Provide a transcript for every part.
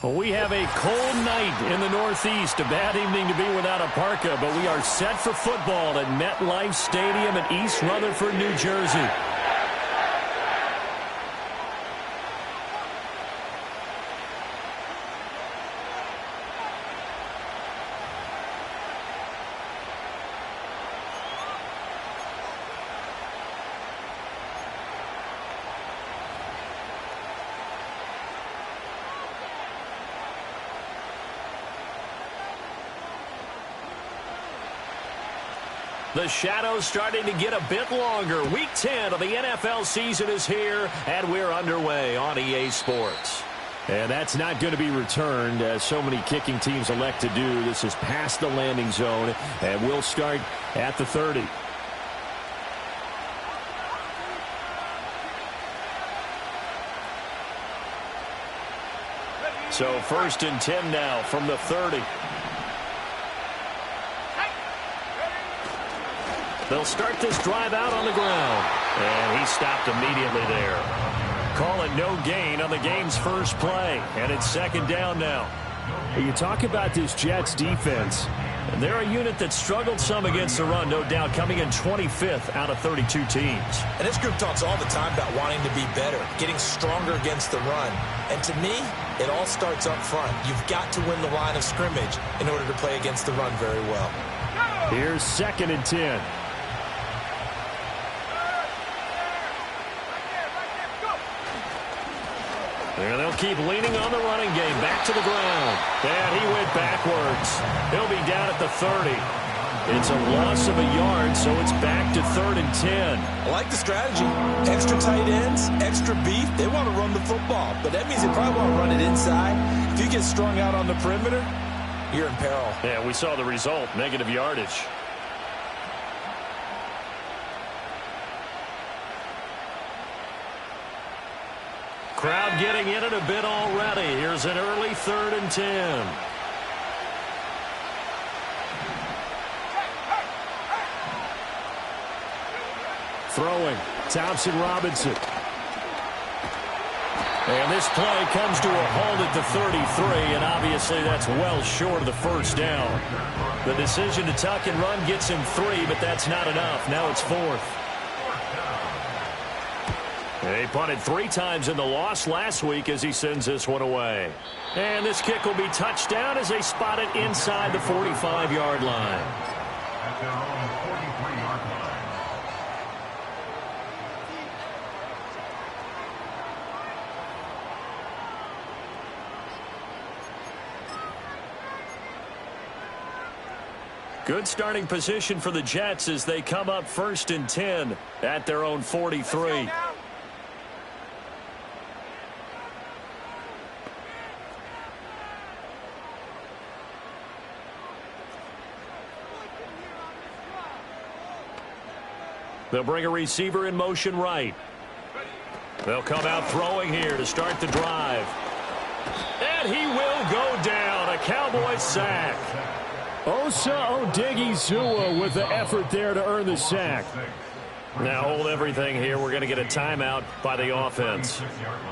Well, we have a cold night in the Northeast. A bad evening to be without a parka, but we are set for football at MetLife Stadium in East Rutherford, New Jersey. The shadow's starting to get a bit longer. Week 10 of the NFL season is here, and we're underway on EA Sports. And that's not going to be returned, as so many kicking teams elect to do. This is past the landing zone, and we'll start at the 30. So 1st and 10 now from the 30. They'll start this drive out on the ground. And he stopped immediately there. Call it no gain on the game's first play. And it's 2nd down now. You talk about this Jets defense. And they're a unit that struggled some against the run, no doubt, coming in 25th out of 32 teams. And this group talks all the time about wanting to be better, getting stronger against the run. And to me, it all starts up front. You've got to win the line of scrimmage in order to play against the run very well. Here's 2nd and 10. And they'll keep leaning on the running game. Back to the ground. And he went backwards. He'll be down at the 30. It's a loss of a yard, so it's back to 3rd and 10. I like the strategy. Extra tight ends, extra beef. They want to run the football, but that means they probably want to run it inside. If you get strung out on the perimeter, you're in peril. Yeah, we saw the result. Negative yardage. Crowd getting in it a bit already. Here's an early 3rd and 10. Throwing. Thompson Robinson. And this play comes to a halt at the 33, and obviously that's well short of the 1st down. The decision to tuck and run gets him 3, but that's not enough. Now it's 4th. They punted 3 times in the loss last week as he sends this one away. And this kick will be touchdown as they spot it inside the 45-yard line. Good starting position for the Jets as they come up 1st and 10 at their own 43. They'll bring a receiver in motion right. They'll come out throwing here to start the drive. And he will go down. A Cowboys sack. Osa Odigizua with the effort there to earn the sack. Now hold everything here. We're going to get a timeout by the offense.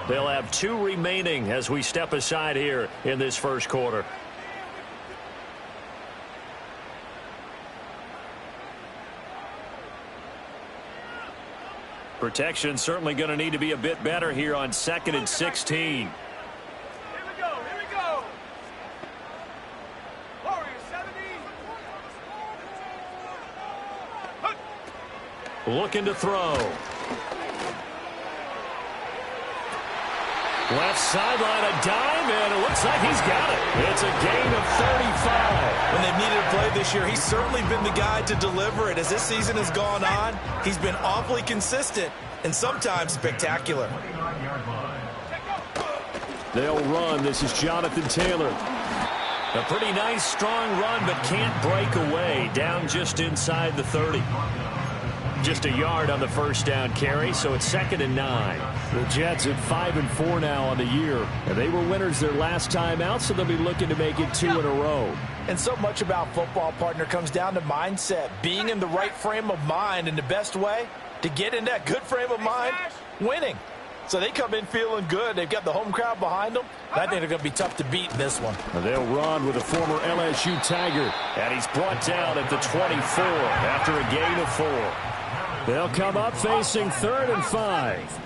They'll have 2 remaining as we step aside here in this 1st quarter. Protection certainly going to need to be a bit better here on 2nd and 16. Here we go. Warriors 70. Looking to throw. Left sideline, a dime, and it looks like he's got it. It's a gain of 35. When they've needed a play this year, he's certainly been the guy to deliver it. As this season has gone on, he's been awfully consistent and sometimes spectacular. They'll run. This is Jonathan Taylor. A pretty nice, strong run, but can't break away. Down just inside the 30. Just a yard on the 1st down carry, so it's 2nd and 9. The Jets at 5-4 now on the year. And they were winners their last time out, so they'll be looking to make it 2 in a row. And so much about football, partner, comes down to mindset. Being in the right frame of mind, and the best way to get in that good frame of mind, winning. So they come in feeling good. They've got the home crowd behind them. I think they're going to be tough to beat in this one. They'll run with a former LSU Tiger. And he's brought down at the 24 after a gain of 4. They'll come up facing 3rd and 5.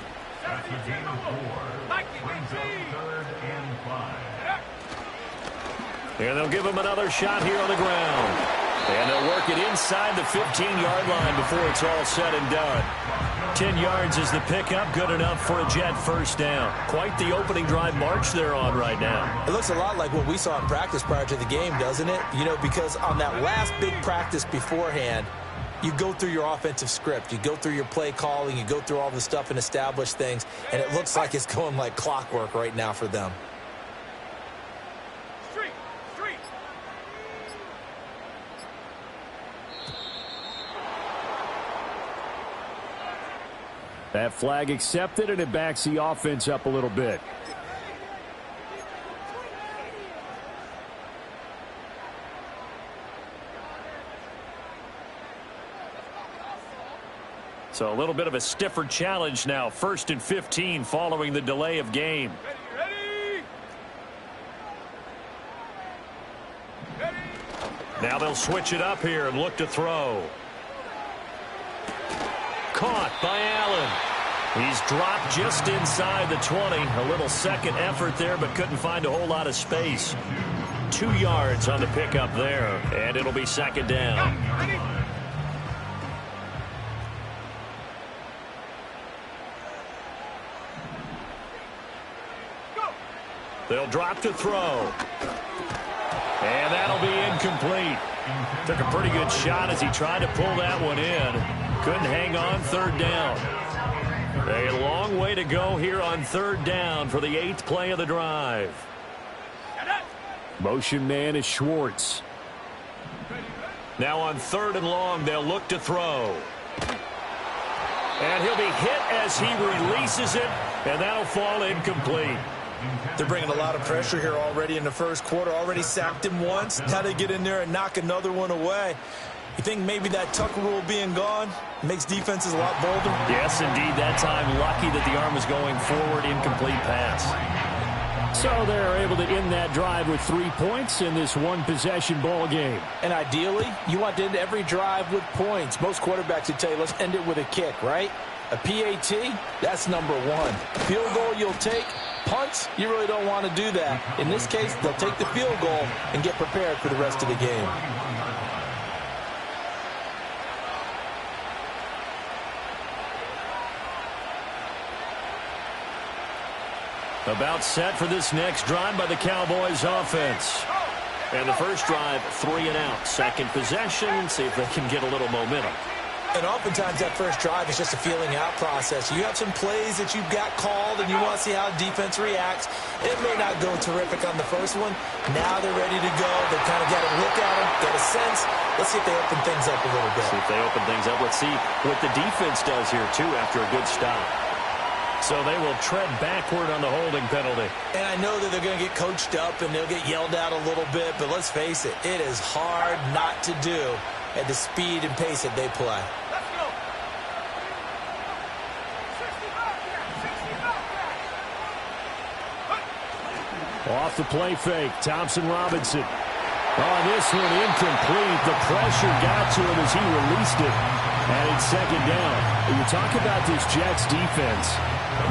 And they'll give him another shot here on the ground. And they'll work it inside the 15-yard line before it's all said and done. 10 yards is the pickup, good enough for a Jet first down. Quite the opening drive march they're on right now. It looks a lot like what we saw in practice prior to the game, doesn't it? You know, because on that last big practice beforehand, you go through your offensive script. You go through your play calling. You go through all the stuff and establish things. And it looks like it's going like clockwork right now for them. That flag accepted, and it backs the offense up a little bit. So a little bit of a stiffer challenge now. 1st and 15 following the delay of game. Ready. Now they'll switch it up here and look to throw. Caught by Allen. He's dropped just inside the 20. A little second effort there, but couldn't find a whole lot of space. 2 yards on the pickup there, and it'll be 2nd down. Ready. Go. They'll drop to throw. And that'll be incomplete. Took a pretty good shot as he tried to pull that one in. Couldn't hang on, 3rd down. A long way to go here on 3rd down for the 8th play of the drive. Motion man is Schwartz. Now on 3rd and long, they'll look to throw. And he'll be hit as he releases it, and that'll fall incomplete. They're bringing a lot of pressure here already in the first quarter. Already sacked him once. Now they get in there and knock another one away. You think maybe that Tucker rule being gone makes defenses a lot bolder? Yes, indeed. That time, lucky that the arm was going forward, incomplete pass. So they're able to end that drive with 3 points in this one-possession ball game. And ideally, you want to end every drive with points. Most quarterbacks would tell you, let's end it with a kick, right? A PAT, that's number 1. Field goal you'll take. Punts, you really don't want to do that. In this case, they'll take the field goal and get prepared for the rest of the game. About set for this next drive by the Cowboys offense. And the first drive, 3 and out. Second possession, see if they can get a little momentum. And oftentimes that first drive is just a feeling out process. You have some plays that you've got called and you want to see how defense reacts. It may not go terrific on the first one. Now they're ready to go. They've kind of got a look at them, got a sense. Let's see if they open things up a little bit. See if they open things up. Let's see what the defense does here, too, after a good stop. So they will tread backward on the holding penalty. And I know that they're going to get coached up and they'll get yelled at a little bit, but let's face it, it is hard not to do at the speed and pace that they play. Let's go. 65. Off the play fake, Thompson Robinson. On this one, incomplete. The pressure got to him as he released it. And it's 2nd down. You talk about this Jets defense.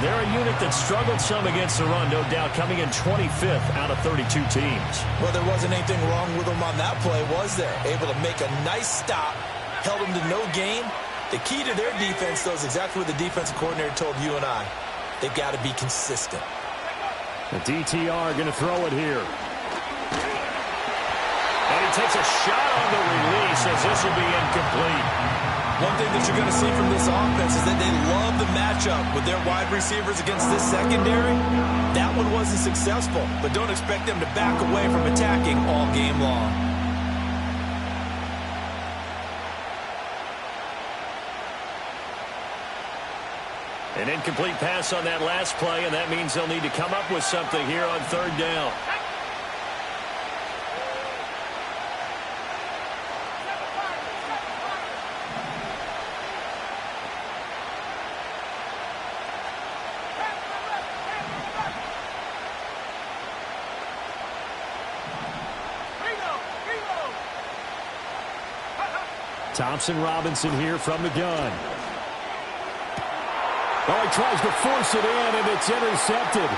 They're a unit that struggled some against the run, no doubt, coming in 25th out of 32 teams. Well, there wasn't anything wrong with them on that play, was there? Able to make a nice stop, held them to no gain. The key to their defense, though, is exactly what the defensive coordinator told you and I. They've got to be consistent. The DTR going to throw it here. And he takes a shot on the release as this will be incomplete. One thing that you're going to see from this offense is that they love the matchup with their wide receivers against this secondary. That one wasn't successful, but don't expect them to back away from attacking all game long. An incomplete pass on that last play, and that means they'll need to come up with something here on 3rd down. Thompson Robinson here from the gun. Oh, he tries to force it in, and it's intercepted.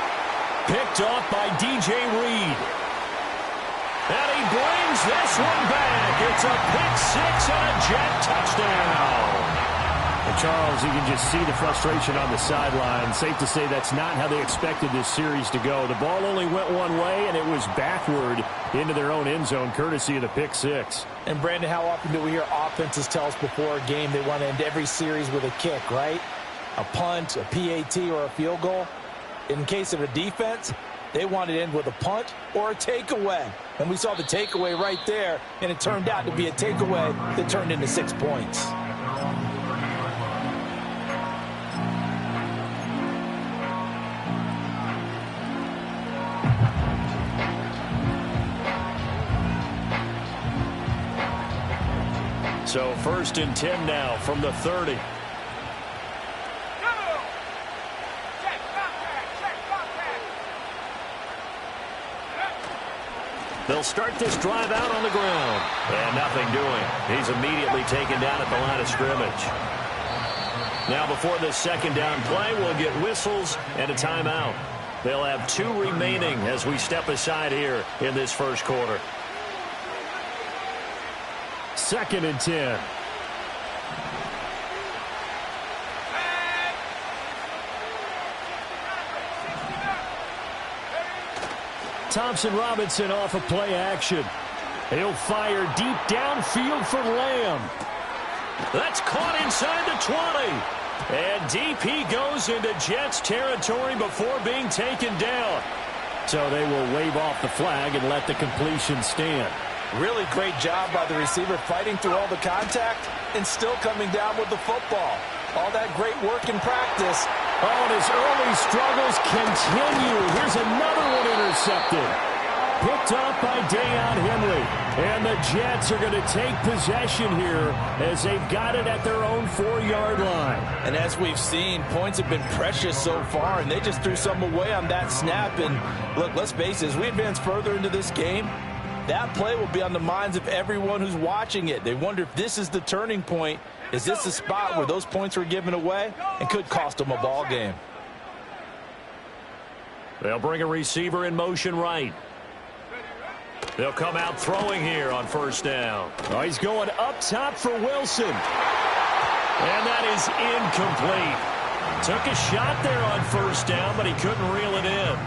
Picked off by DJ Reed. And he brings this one back. It's a pick six and a Jet touchdown. And Charles, you can just see the frustration on the sideline. Safe to say that's not how they expected this series to go. The ball only went one way, and it was backward into their own end zone, courtesy of the pick six. And, Brandon, how often do we hear offenses tell us before a game they want to end every series with a kick, right? A punt, a PAT, or a field goal. In case of a defense, they want to end with a punt or a takeaway. And we saw the takeaway right there, and it turned out to be a takeaway that turned into 6 points. So 1st and 10 now from the 30. They'll start this drive out on the ground. And nothing doing. He's immediately taken down at the line of scrimmage. Now before this second down play, we'll get whistles and a timeout. They'll have 2 remaining as we step aside here in this first quarter. 2nd and 10. Thompson Robinson off of play action. He'll fire deep downfield for Lamb. That's caught inside the 20. And DP goes into Jets territory before being taken down. So they will wave off the flag and let the completion stand. Really great job by the receiver fighting through all the contact and still coming down with the football. All that great work in practice. Oh, and his early struggles continue. Here's another one intercepted. Picked off by Deion Henley. And the Jets are going to take possession here as they've got it at their own 4-yard line. And as we've seen, points have been precious so far, and they just threw some away on that snap. And look, let's face it, as we advance further into this game, that play will be on the minds of everyone who's watching it. They wonder if this is the turning point. Is this a spot where those points were given away and could cost them a ball game? They'll bring a receiver in motion right. They'll come out throwing here on 1st down. Oh, he's going up top for Wilson. And that is incomplete. Took a shot there on 1st down, but he couldn't reel it in.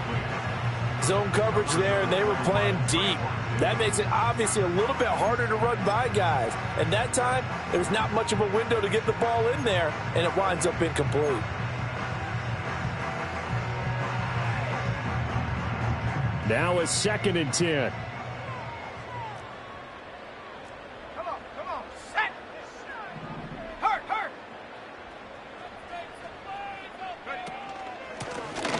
Zone coverage there, and they were playing deep. That makes it obviously a little bit harder to run by guys. And that time, there's not much of a window to get the ball in there, and it winds up incomplete. Now a 2nd and 10. Come on, set. Hurt.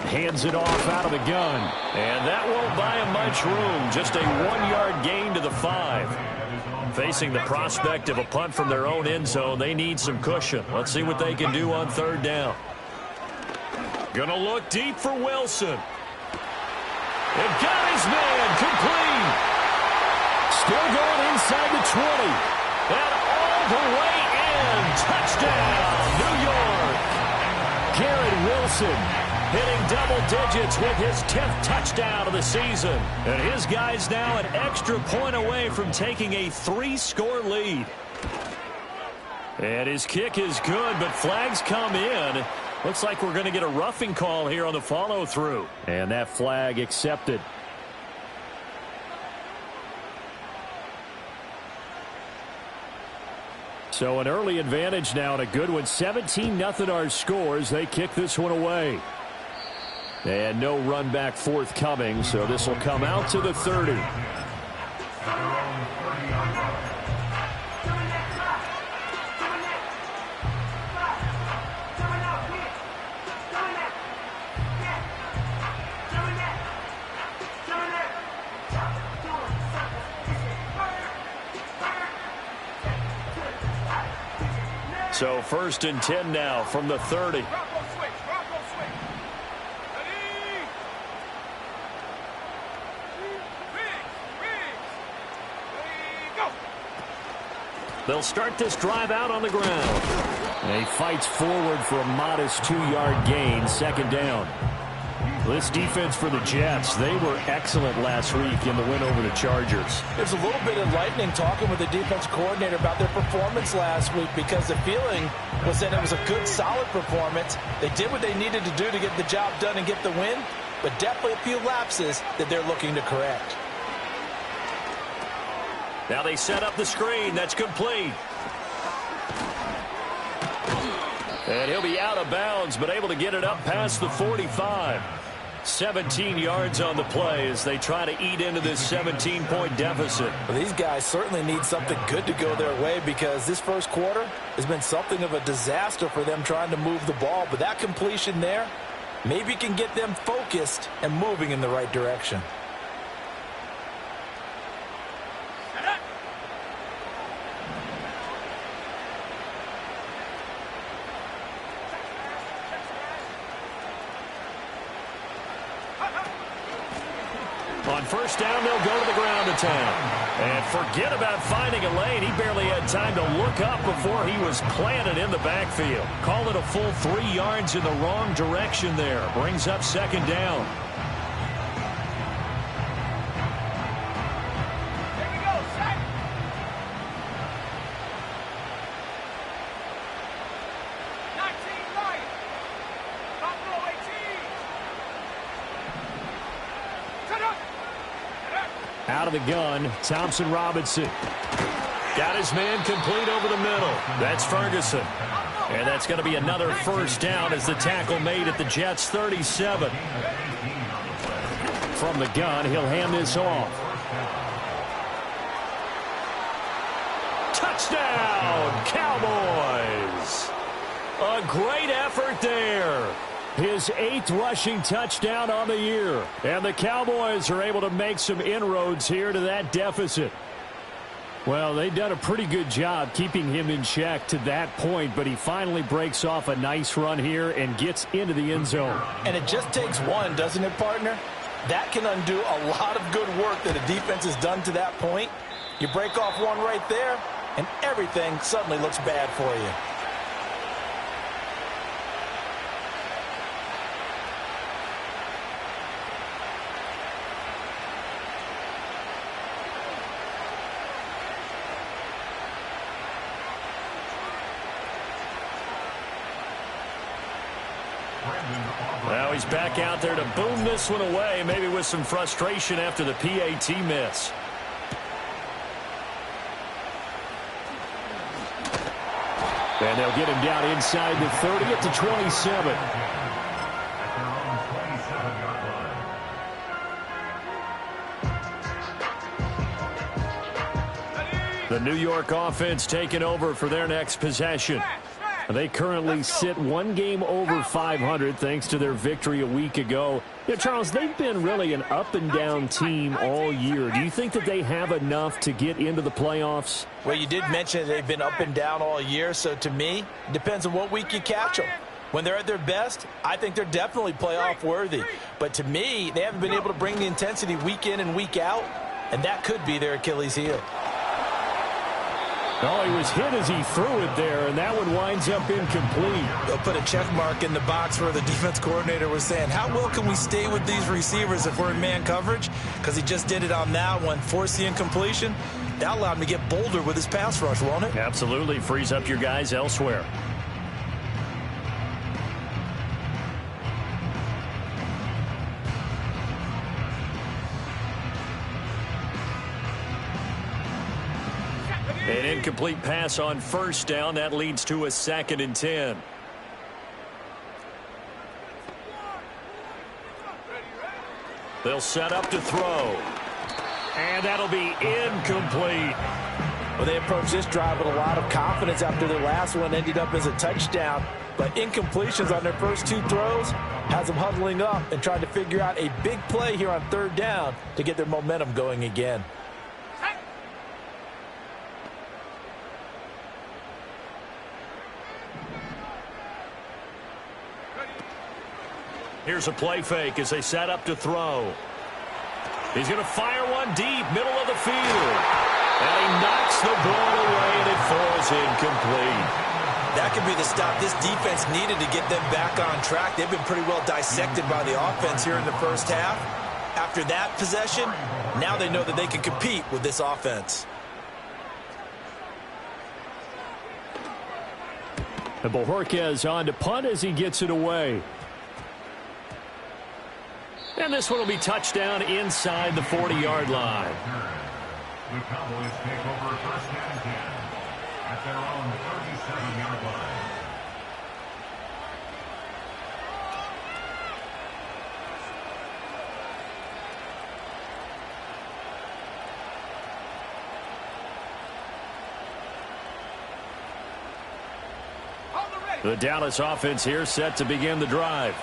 Hands it off out of the gun. And that won't buy him much room. Just a 1-yard gain to the 5. Facing the prospect of a punt from their own end zone, they need some cushion. Let's see what they can do on 3rd down. Gonna look deep for Wilson. And got his man complete. Still going inside the 20. And all the way in. Touchdown, New York. Garrett Wilson hitting double digits with his 10th touchdown of the season. And his guy's now an extra point away from taking a 3-score lead. And his kick is good, but flags come in. Looks like we're going to get a roughing call here on the follow-through. And that flag accepted. So an early advantage now and a good one. 17-0 our scores. They kick this one away. And no run back forthcoming, so this will come out to the 30. So 1st and 10 now from the 30. They'll start this drive out on the ground. And he fights forward for a modest 2-yard gain, second down. This defense for the Jets, they were excellent last week in the win over the Chargers. There's a little bit enlightening talking with the defense coordinator about their performance last week because the feeling was that it was a good, solid performance. They did what they needed to do to get the job done and get the win, but definitely a few lapses that they're looking to correct. Now they set up the screen. That's complete. And he'll be out of bounds, but able to get it up past the 45. 17 yards on the play as they try to eat into this 17-point deficit. Well, these guys certainly need something good to go their way because this first quarter has been something of a disaster for them trying to move the ball. But that completion there maybe can get them focused and moving in the right direction. On first down, they'll go to the ground attack. And forget about finding a lane. He barely had time to look up before he was planted in the backfield. Call it a full 3 yards in the wrong direction there. Brings up second down. Here we go, set. 19 right. Buffalo 18. Set up. Out of the gun, Thompson Robinson. Got his man complete over the middle. That's Ferguson. And that's going to be another first down as the tackle made at the Jets' 37. From the gun, he'll hand this off. Touchdown, Cowboys! A great effort there. His 8th rushing touchdown on the year. And the Cowboys are able to make some inroads here to that deficit. Well, they've done a pretty good job keeping him in check to that point, but he finally breaks off a nice run here and gets into the end zone. And it just takes one, doesn't it, partner? That can undo a lot of good work that a defense has done to that point. You break off one right there, and everything suddenly looks bad for you. Now he's back out there to boom this one away, maybe with some frustration after the PAT miss. And they'll get him down inside the 30 at the 27. The New York offense taking over for their next possession. They currently sit one game over 500 thanks to their victory a week ago. Yeah, Charles, they've been really an up-and-down team all year. Do you think that they have enough to get into the playoffs? Well, you did mention they've been up and down all year, so to me, it depends on what week you catch them. When they're at their best, I think they're definitely playoff-worthy. But to me, they haven't been able to bring the intensity week in and week out, and that could be their Achilles heel. Oh, he was hit as he threw it there, and that one winds up incomplete. They'll put a check mark in the box where the defense coordinator was saying, how well can we stay with these receivers if we're in man coverage? Because he just did it on that one, forced the incompletion. That allowed him to get bolder with his pass rush, won't it? Absolutely. Frees up your guys elsewhere. An incomplete pass on first down. That leads to a 2nd and 10. They'll set up to throw. And that'll be incomplete. Well, they approached this drive with a lot of confidence after their last one ended up as a touchdown. But incompletions on their first 2 throws has them huddling up and trying to figure out a big play here on 3rd down to get their momentum going again. Here's a play fake as they set up to throw. He's going to fire one deep, middle of the field. And he knocks the ball away, and it falls incomplete. That could be the stop this defense needed to get them back on track. They've been pretty well dissected by the offense here in the first half. After that possession, now they know that they can compete with this offense. And Bojorquez on to punt as he gets it away. And this one will be touchdown inside the 40-yard line. The Cowboys take over first and 10 at their own 37-yard line. The Dallas offense here set to begin the drive.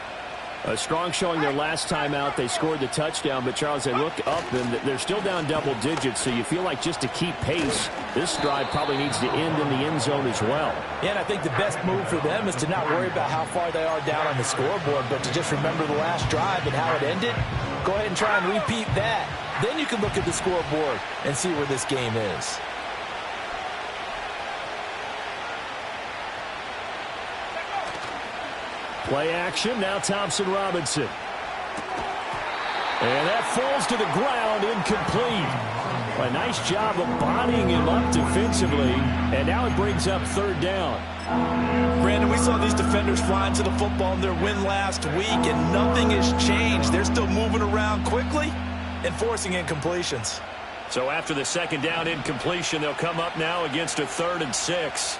A strong showing their last time out. They scored the touchdown, but Charles, they look up and they're still down double digits, so you feel like just to keep pace, this drive probably needs to end in the end zone as well. Yeah, and I think the best move for them is to not worry about how far they are down on the scoreboard, but to just remember the last drive and how it ended. Go ahead and try and repeat that. Then you can look at the scoreboard and see where this game is. Play action, now Thompson Robinson. And that falls to the ground, incomplete. A nice job of bodying him up defensively, and now it brings up third down. Brandon, we saw these defenders flying to the football in their win last week, and nothing has changed. They're still moving around quickly and forcing incompletions. So after the second down incompletion, they'll come up now against a 3rd and 6.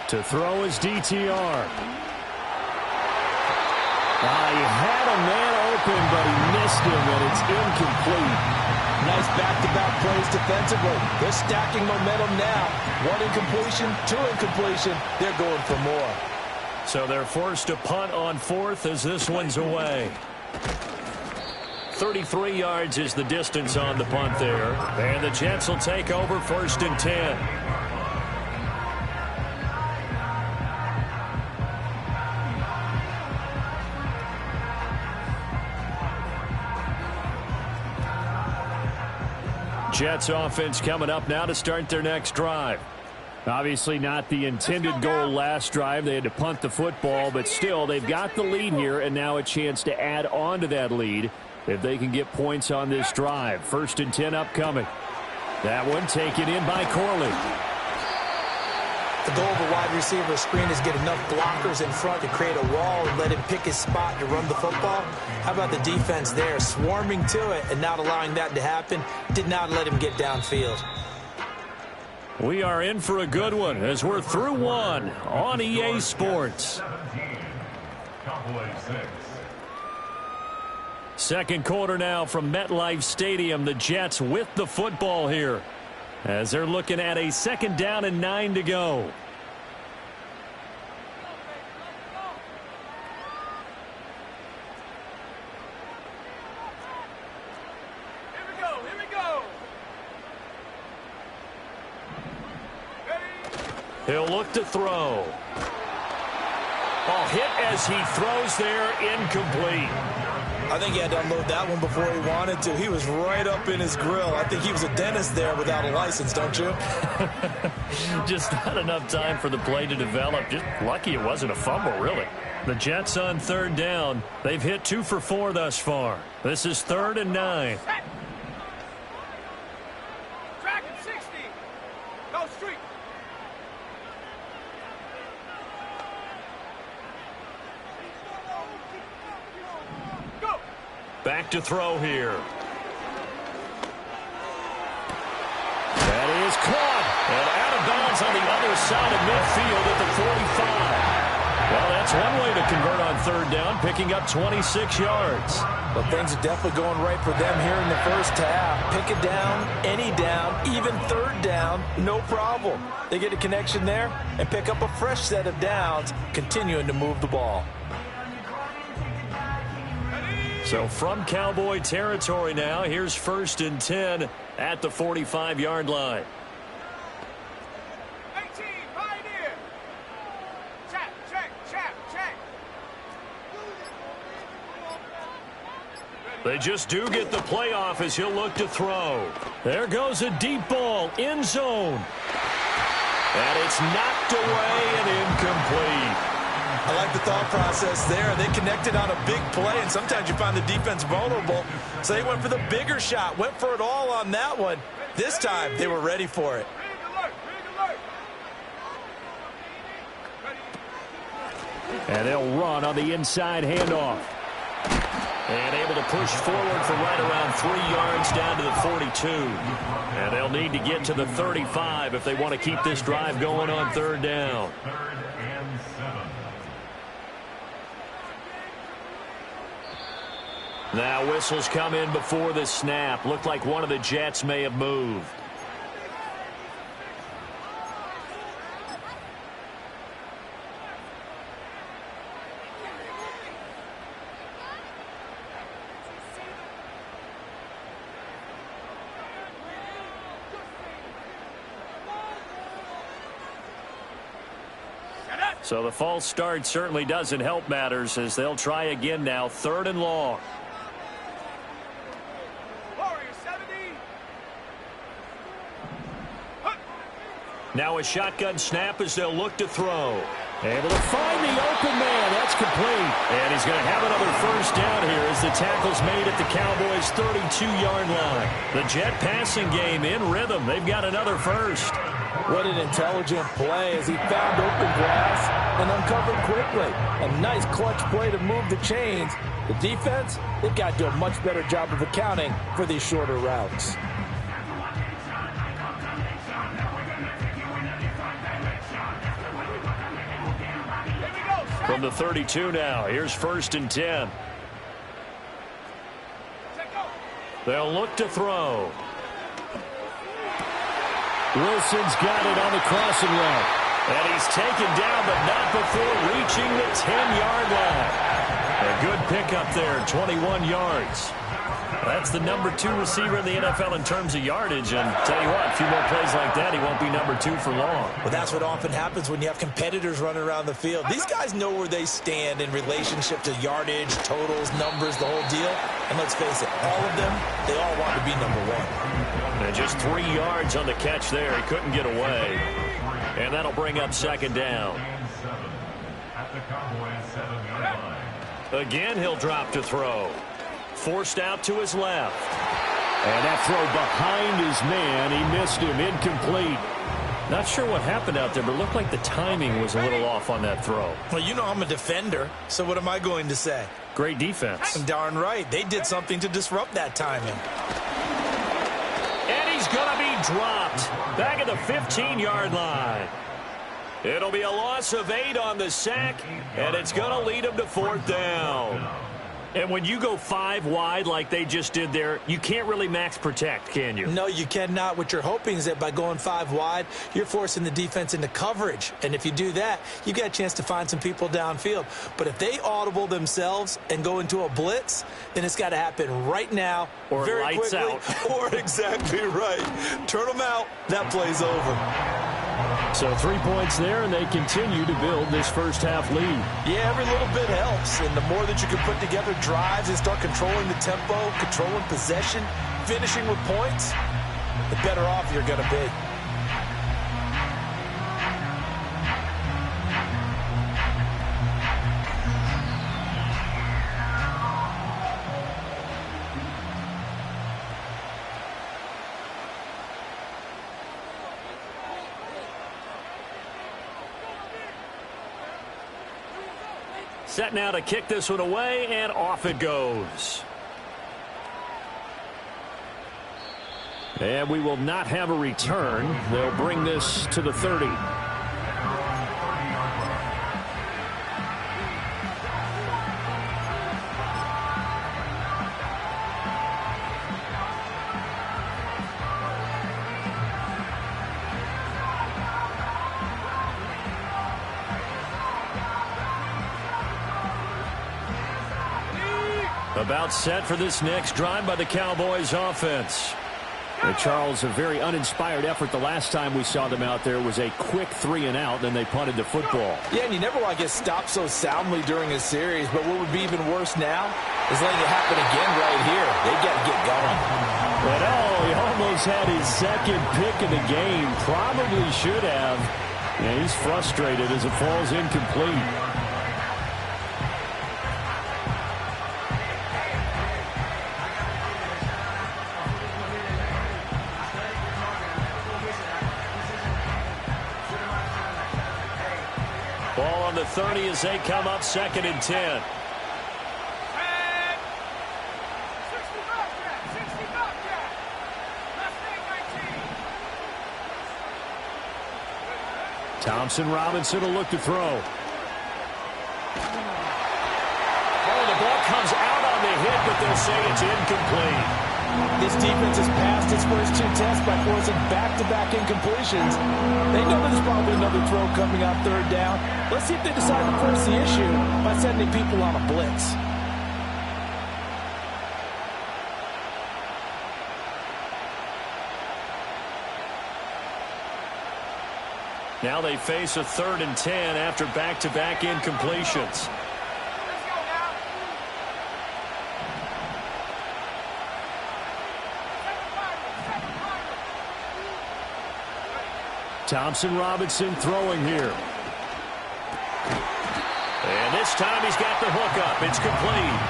To throw is DTR. He had a man open, but he missed him, and it's incomplete. Nice back-to-back plays defensively. They're stacking momentum now. 1 incompletion, 2 incompletion. They're going for more. So they're forced to punt on 4th as this one's away. 33 yards is the distance on the punt there. And the Jets will take over 1st and 10. Jets offense coming up now to start their next drive. Obviously not the intended goal last drive. They had to punt the football, but still they've got the lead here and now a chance to add on to that lead if they can get points on this drive. 1st and 10 upcoming. That one taken in by Corley. The goal of a wide receiver screen is get enough blockers in front to create a wall and let him pick his spot to run the football. How about the defense there, swarming to it and not allowing that to happen? Did not let him get downfield. We are in for a good one as we're through one on EA Sports. Second quarter now from MetLife Stadium. The Jets with the football here as they're looking at a 2nd down and 9 to go. Here we go. He'll look to throw. Hit as he throws there, incomplete. I think he had to unload that one before he wanted to. He was right up in his grill. I think he was a dentist there without a license, don't you? Just not enough time for the play to develop. Just lucky it wasn't a fumble, really. The Jets on 3rd down. They've hit 2 for 4 thus far. This is 3rd and 9. Dragon 60. Go street. Go. Back to throw here. That is caught. And out of bounds on the other side of midfield at the 45. Well, that's one way to convert on 3rd down, picking up 26 yards. Well, things are definitely going right for them here in the first half. Pick a down, any down, even 3rd down, no problem. They get a connection there and pick up a fresh set of downs, continuing to move the ball. So from Cowboy territory now, here's 1st and 10 at the 45-yard line. 18, Pioneer. Chat. They just do get the playoff as he'll look to throw. There goes a deep ball, end zone. And it's knocked away and incomplete. I like the thought process there. They connected on a big play, and sometimes you find the defense vulnerable. So they went for the bigger shot, went for it all on that one. This time, they were ready for it. And they'll run on the inside handoff. And able to push forward for right around 3 yards down to the 42. And they'll need to get to the 35 if they want to keep this drive going on third down. Third and 7. Now whistles come in before the snap. Looked like one of the Jets may have moved. So the false start certainly doesn't help matters as they'll try again now, 3rd and long. Now a shotgun snap as they'll look to throw. Able to find the open man. That's complete. And he's going to have another first down here as the tackle's made at the Cowboys' 32-yard line. The Jet passing game in rhythm. They've got another first. What an intelligent play as he found open grass and uncovered quickly. A nice clutch play to move the chains. The defense, they've got to do a much better job of accounting for these shorter routes. From the 32 now, here's 1st and 10. They'll look to throw. Wilson's got it on the crossing route. And he's taken down, but not before reaching the 10-yard line. A good pickup there, 21 yards. That's the number 2 receiver in the NFL in terms of yardage. And tell you what, a few more plays like that, he won't be number 2 for long. Well, that's what often happens when you have competitors running around the field. These guys know where they stand in relationship to yardage, totals, numbers, the whole deal. And let's face it, all of them, they all want to be number 1. And just 3 yards on the catch there. He couldn't get away. And that'll bring up 2nd down. At the Cowboys' 7-yard line. Again, he'll drop to throw. Forced out to his left. And that throw behind his man. He missed him. Incomplete. Not sure what happened out there, but it looked like the timing was a little off on that throw. Well, you know I'm a defender, so what am I going to say? Great defense. Darn right. They did something to disrupt that timing. And he's going to be dropped back at the 15-yard line. It'll be a loss of 8 on the sack, and it's going to lead him to 4th down. And when you go 5 wide like they just did there, you can't really max protect, can you? No, you cannot. What you're hoping is that by going 5 wide, you're forcing the defense into coverage. And if you do that, you got a chance to find some people downfield. But if they audible themselves and go into a blitz, then it's got to happen right now, or very lights quickly, out. Or exactly right. Turn them out. That play's over. So 3 points there, and they continue to build this first half lead. Yeah, every little bit helps. And the more that you can put together drives and start controlling the tempo, controlling possession, finishing with points, the better off you're going to be. Set now to kick this one away, and off it goes. And we will not have a return. They'll bring this to the 30. About set for this next drive by the Cowboys offense. Charles, a very uninspired effort the last time we saw them out there was a quick 3-and-out, then they punted the football. Yeah, and you never want to get stopped so soundly during a series, but what would be even worse now is letting it happen again right here. They've got to get going. But he almost had his second pick of the game. Probably should have. Yeah, he's frustrated as it falls incomplete. Ball on the 30 as they come up 2nd and 10. 65, Jack. Last name 19. Thompson Robinson will look to throw. Oh, the ball comes out on the hit, but they'll say it's incomplete. This defense has passed its first 2 tests by forcing back-to-back incompletions. They know there's probably another throw coming on 3rd down. Let's see if they decide to force the issue by sending people on a blitz. Now they face a 3rd and 10 after back-to-back incompletions. Let's go now. Thompson Robinson throwing here. And this time he's got the hook up. It's complete.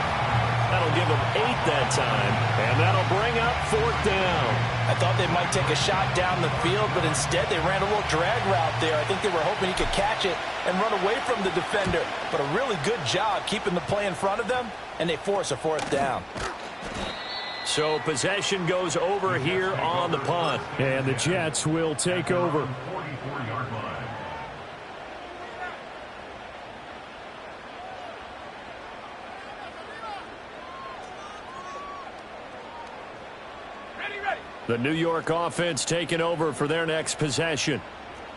That'll give him 8 that time. And that'll bring up 4th down. I thought they might take a shot down the field, but instead they ran a little drag route there. I think they were hoping he could catch it and run away from the defender. But a really good job keeping the play in front of them, and they force a 4th down. So possession goes over here on the punt. And the Jets will take over. 44-yard line. Ready. The New York offense taking over for their next possession.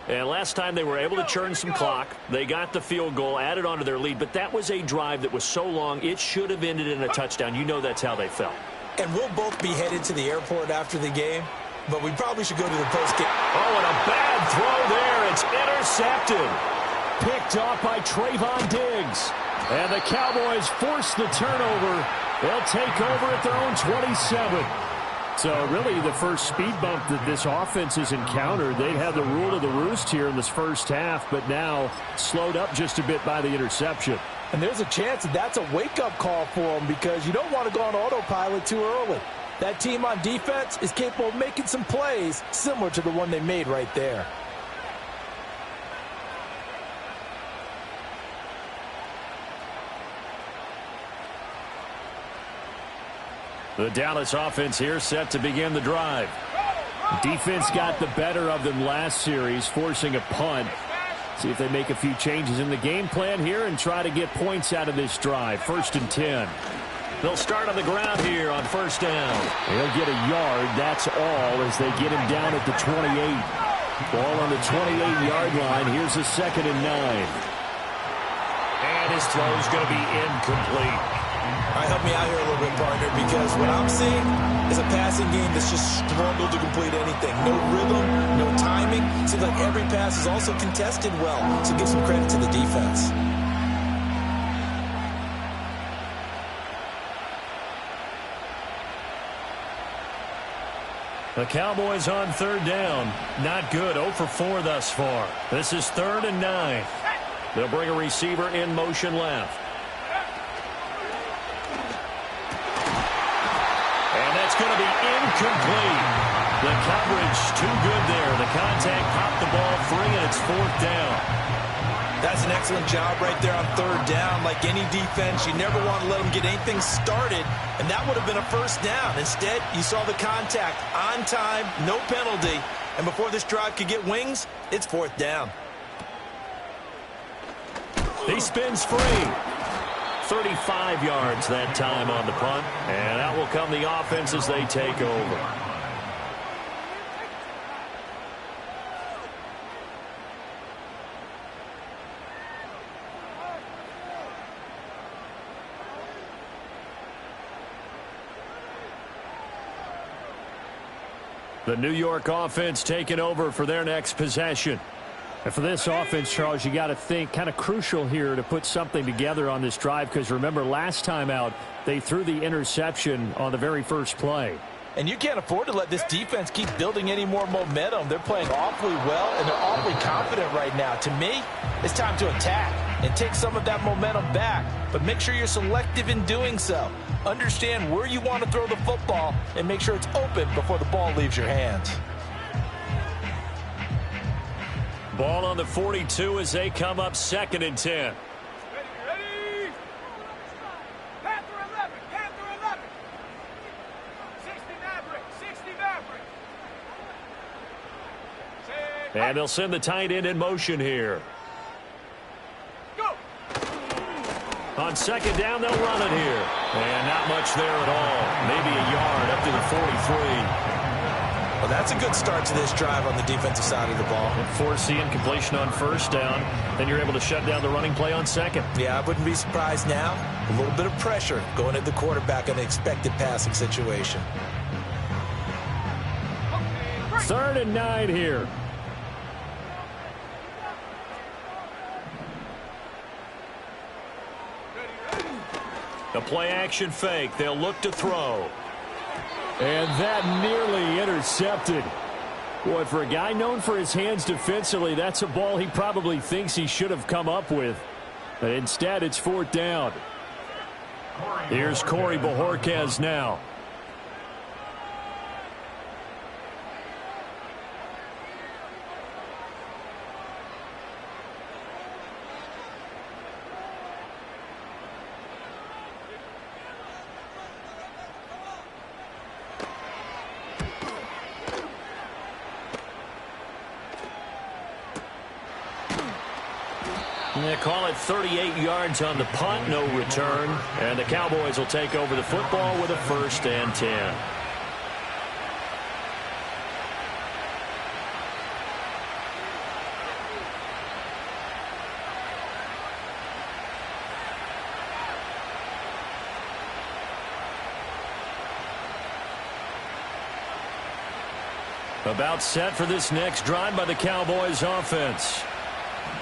And last time they were able to churn some clock. They got the field goal, added onto their lead, but that was a drive that was so long it should have ended in a touchdown. You know that's how they felt. And we'll both be headed to the airport after the game, but we probably should go to the postgame. Oh, and a bad throw there. It's intercepted. Picked off by Trayvon Diggs. And the Cowboys force the turnover. They'll take over at their own 27. So really the first speed bump that this offense has encountered. They'd have the rule of the roost here in this first half, but now slowed up just a bit by the interception. And there's a chance that that's a wake-up call for them because you don't want to go on autopilot too early. That team on defense is capable of making some plays similar to the one they made right there. The Dallas offense here set to begin the drive. Defense got the better of them last series, forcing a punt. See if they make a few changes in the game plan here and try to get points out of this drive. 1st and 10. They'll start on the ground here on 1st down. They'll get a yard, that's all, as they get him down at the 28. Ball on the 28-yard line. Here's a 2nd and 9. And his throw's going to be incomplete. All right, help me out here a little bit, partner, because what I'm seeing is a passing game that's just struggled to complete anything. No rhythm, no timing. Seems like every pass is also contested well, so give some credit to the defense. The Cowboys on 3rd down. Not good. 0 for 4 thus far. This is 3rd and 9. They'll bring a receiver in motion left. And that's going to be incomplete. The coverage too good there. The contact popped the ball free, and it's 4th down. That's an excellent job right there on 3rd down. Like any defense, you never want to let them get anything started, and that would have been a 1st down. Instead, you saw the contact on time, no penalty, and before this drive could get wings, it's 4th down. He spins free. 35 yards that time on the punt, and out will come the offense as they take over. The New York offense taking over for their next possession. And for this offense, Charles, you got to think kind of crucial here to put something together on this drive, because remember last time out they threw the interception on the very first play. And you can't afford to let this defense keep building any more momentum. They're playing awfully well, and they're awfully confident right now. To me, it's time to attack and take some of that momentum back. But make sure you're selective in doing so. Understand where you want to throw the football and make sure it's open before the ball leaves your hands. Ball on the 42 as they come up 2nd and 10. Ready? Panther 11, Panther 11. 60 Maverick, 60 Maverick. And they'll send the tight end in motion here. Go. On 2nd down, they'll run it here. And not much there at all. Maybe a yard up to the 43. Well, that's a good start to this drive on the defensive side of the ball. Force the incompletion on 1st down. Then you're able to shut down the running play on 2nd. Yeah, I wouldn't be surprised now. A little bit of pressure going at the quarterback in an expected passing situation. 3rd and 9 here. The play action fake. They'll look to throw. And that nearly intercepted. Boy, for a guy known for his hands defensively, that's a ball he probably thinks he should have come up with. But instead, it's 4th down. Here's Corey Bojorquez now. They call it 38 yards on the punt, no return. And the Cowboys will take over the football with a 1st and 10. About set for this next drive by the Cowboys offense.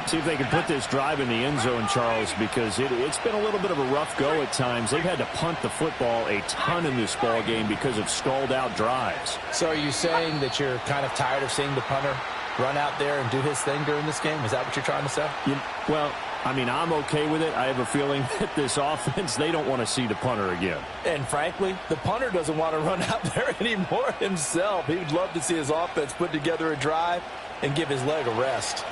See if they can put this drive in the end zone, Charles, because it's been a little bit of a rough go at times. They've had to punt the football a ton in this ball game because of stalled-out drives. So are you saying that you're kind of tired of seeing the punter run out there and do his thing during this game? Is that what you're trying to say? Well, I mean, I'm okay with it. I have a feeling that this offense, they don't want to see the punter again. And frankly, the punter doesn't want to run out there anymore himself. He would love to see his offense put together a drive and give his leg a rest.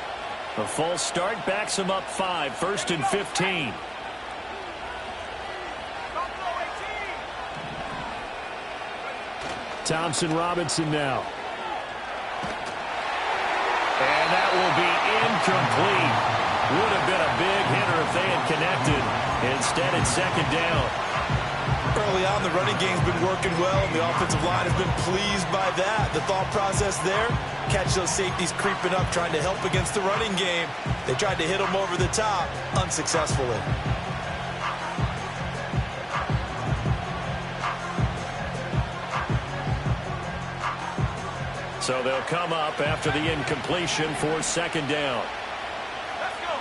A false start backs him up 5, 1st and 15. Thompson Robinson now. And that will be incomplete. Would have been a big hitter if they had connected. Instead, it's 2nd down. Early on, the running game's been working well, and the offensive line has been pleased by that. The thought process there, catch those safeties creeping up, trying to help against the running game. They tried to hit them over the top, unsuccessfully. So they'll come up after the incompletion for 2nd down. Let's go.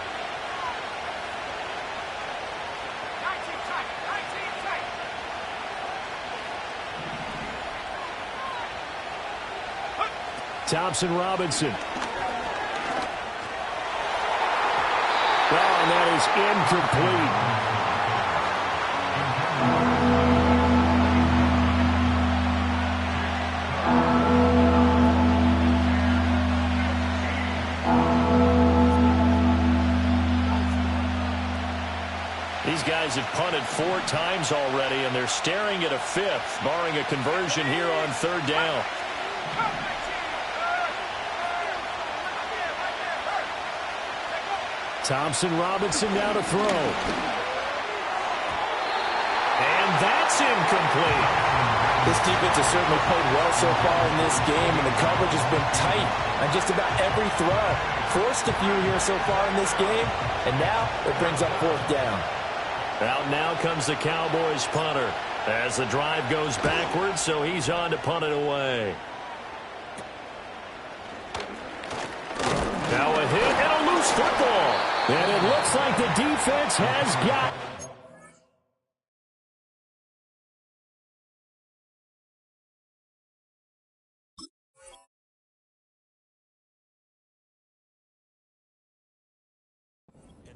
19 tight, 19 tight. Thompson Robinson. Well, and that is incomplete. These guys have punted 4 times already, and they're staring at a 5th, barring a conversion here on 3rd down. Thompson Robinson now to throw. And that's incomplete. This defense has certainly played well so far in this game, and the coverage has been tight on just about every throw. Forced a few here so far in this game, and now it brings up 4th down. Out now comes the Cowboys punter as the drive goes backwards, so he's on to punt it away. football. And it looks like the defense has got...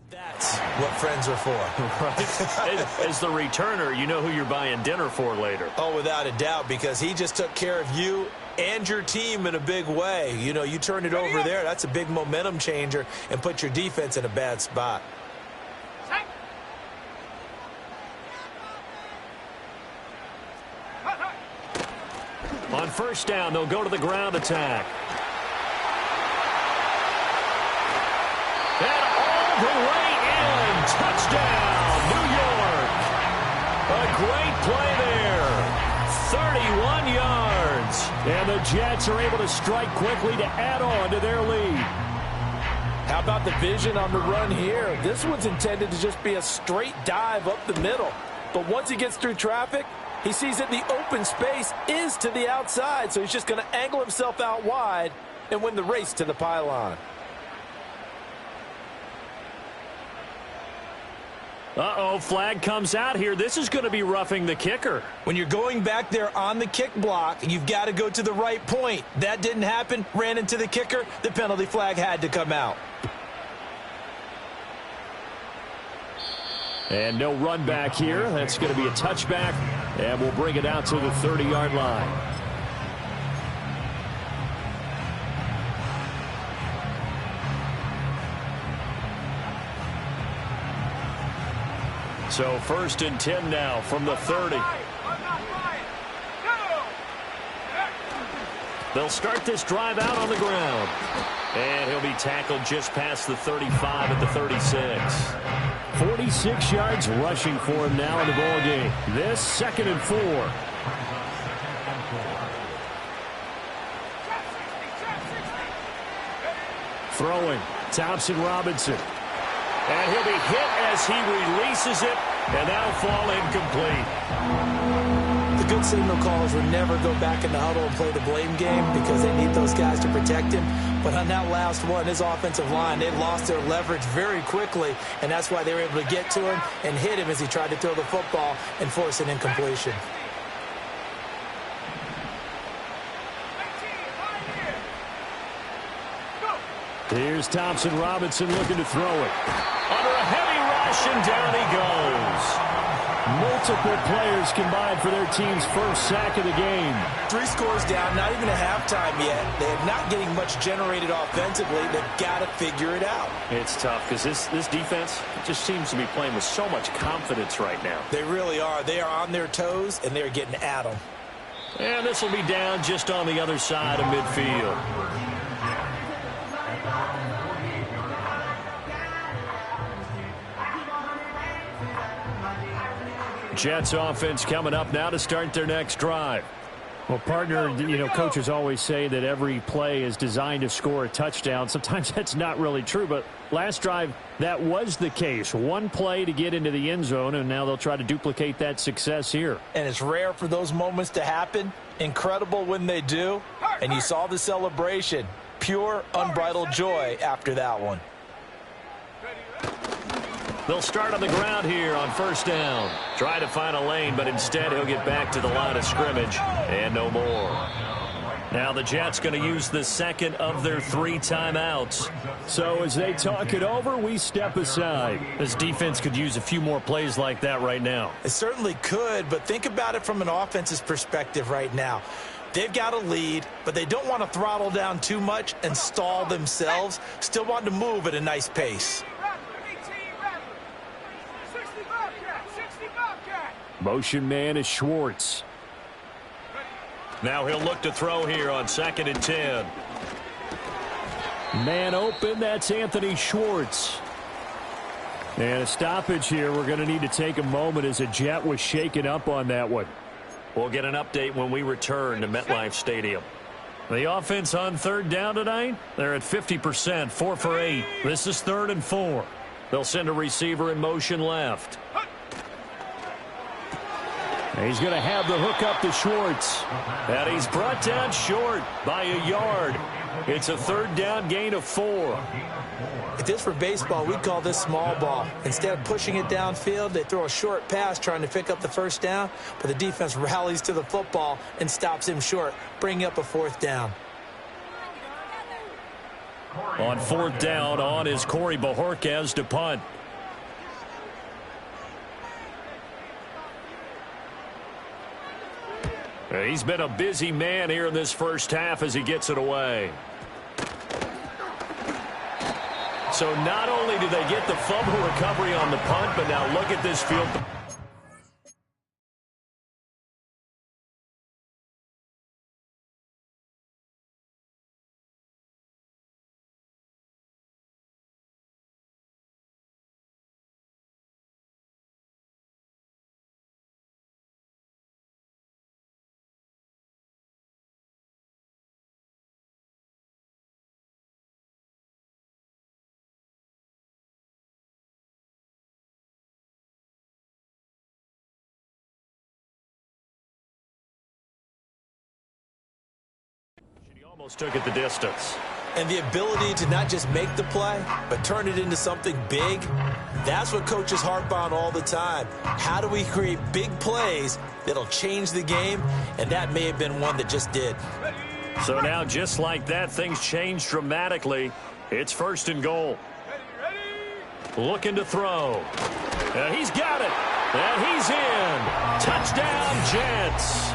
That's what friends are for. Right? As the returner, you know who you're buying dinner for later. Oh, without a doubt, because he just took care of you and your team in a big way. You know, you turn it over there, that's a big momentum changer, and put your defense in a bad spot. On first down, they'll go to the ground attack. And all the way in. Touchdown, New York. A great play there. 31 yards. And the Jets are able to strike quickly to add on to their lead. How about the vision on the run here? This one's intended to just be a straight dive up the middle. But once he gets through traffic, he sees that the open space is to the outside, so he's just going to angle himself out wide and win the race to the pylon. Uh-oh, flag comes out here. This is going to be roughing the kicker. When you're going back there on the kick block, you've got to go to the right point. That didn't happen, ran into the kicker. The penalty flag had to come out. And no run back here. That's going to be a touchback, and we'll bring it out to the 30-yard line. So first and 10 now from the 30. They'll start this drive out on the ground. And he'll be tackled just past the 35 at the 36. 46 yards rushing for him now in the ball game. This 2nd and 4. Throwing, Thompson Robinson. And he'll be hit as he releases it, and that'll fall incomplete. The good signal callers would never go back in the huddle and play the blame game because they need those guys to protect him. But on that last one, his offensive line, they lost their leverage very quickly, and that's why they were able to get to him and hit him as he tried to throw the football and force an incompletion. Here's Thompson Robinson looking to throw it. Under a heavy rush, and down he goes. Multiple players combined for their team's first sack of the game. 3 scores down, not even a halftime yet. They're not getting much generated offensively. They've got to figure it out. It's tough because this defense just seems to be playing with so much confidence right now. They really are. They are on their toes, and they're getting at them. And this will be down just on the other side of midfield. Jets offense coming up now to start their next drive. Well, partner, you know, coaches always say that every play is designed to score a touchdown. Sometimes that's not really true, but last drive, that was the case. One play to get into the end zone, and now they'll try to duplicate that success here. And it's rare for those moments to happen. Incredible when they do. And you saw the celebration. Pure, unbridled joy after that one. They'll start on the ground here on first down. Try to find a lane, but instead he'll get back to the line of scrimmage and no more. Now the Jets going to use the second of their 3 timeouts. So as they talk it over, we step aside. This defense could use a few more plays like that right now. It certainly could, but think about it from an offense's perspective right now. They've got a lead, but they don't want to throttle down too much and stall themselves. Still want to move at a nice pace. Motion man is Schwartz. Now he'll look to throw here on 2nd and 10. Man open, that's Anthony Schwartz. And a stoppage here. We're going to need to take a moment as a Jet was shaken up on that one. We'll get an update when we return to MetLife Stadium. The offense on 3rd down tonight, they're at 50%, 4 for 8. This is 3rd and 4. They'll send a receiver in motion left. He's going to have the hook up to Schwartz. And he's brought down short by a yard. It's a third down gain of 4. If this were baseball, we'd call this small ball. Instead of pushing it downfield, they throw a short pass trying to pick up the first down, but the defense rallies to the football and stops him short, bringing up a 4th down. On 4th down, on is Corey Bajorquez to punt. He's been a busy man here in this first half as he gets it away. So not only do they get the fumble recovery on the punt, but now look at this field. Almost took it the distance. And the ability to not just make the play, but turn it into something big, that's what coaches harp on all the time. How do we create big plays that'll change the game? And that may have been one that just did. So now, just like that, things change dramatically. It's 1st and goal. Looking to throw. And he's got it. And he's in. Touchdown, Jets.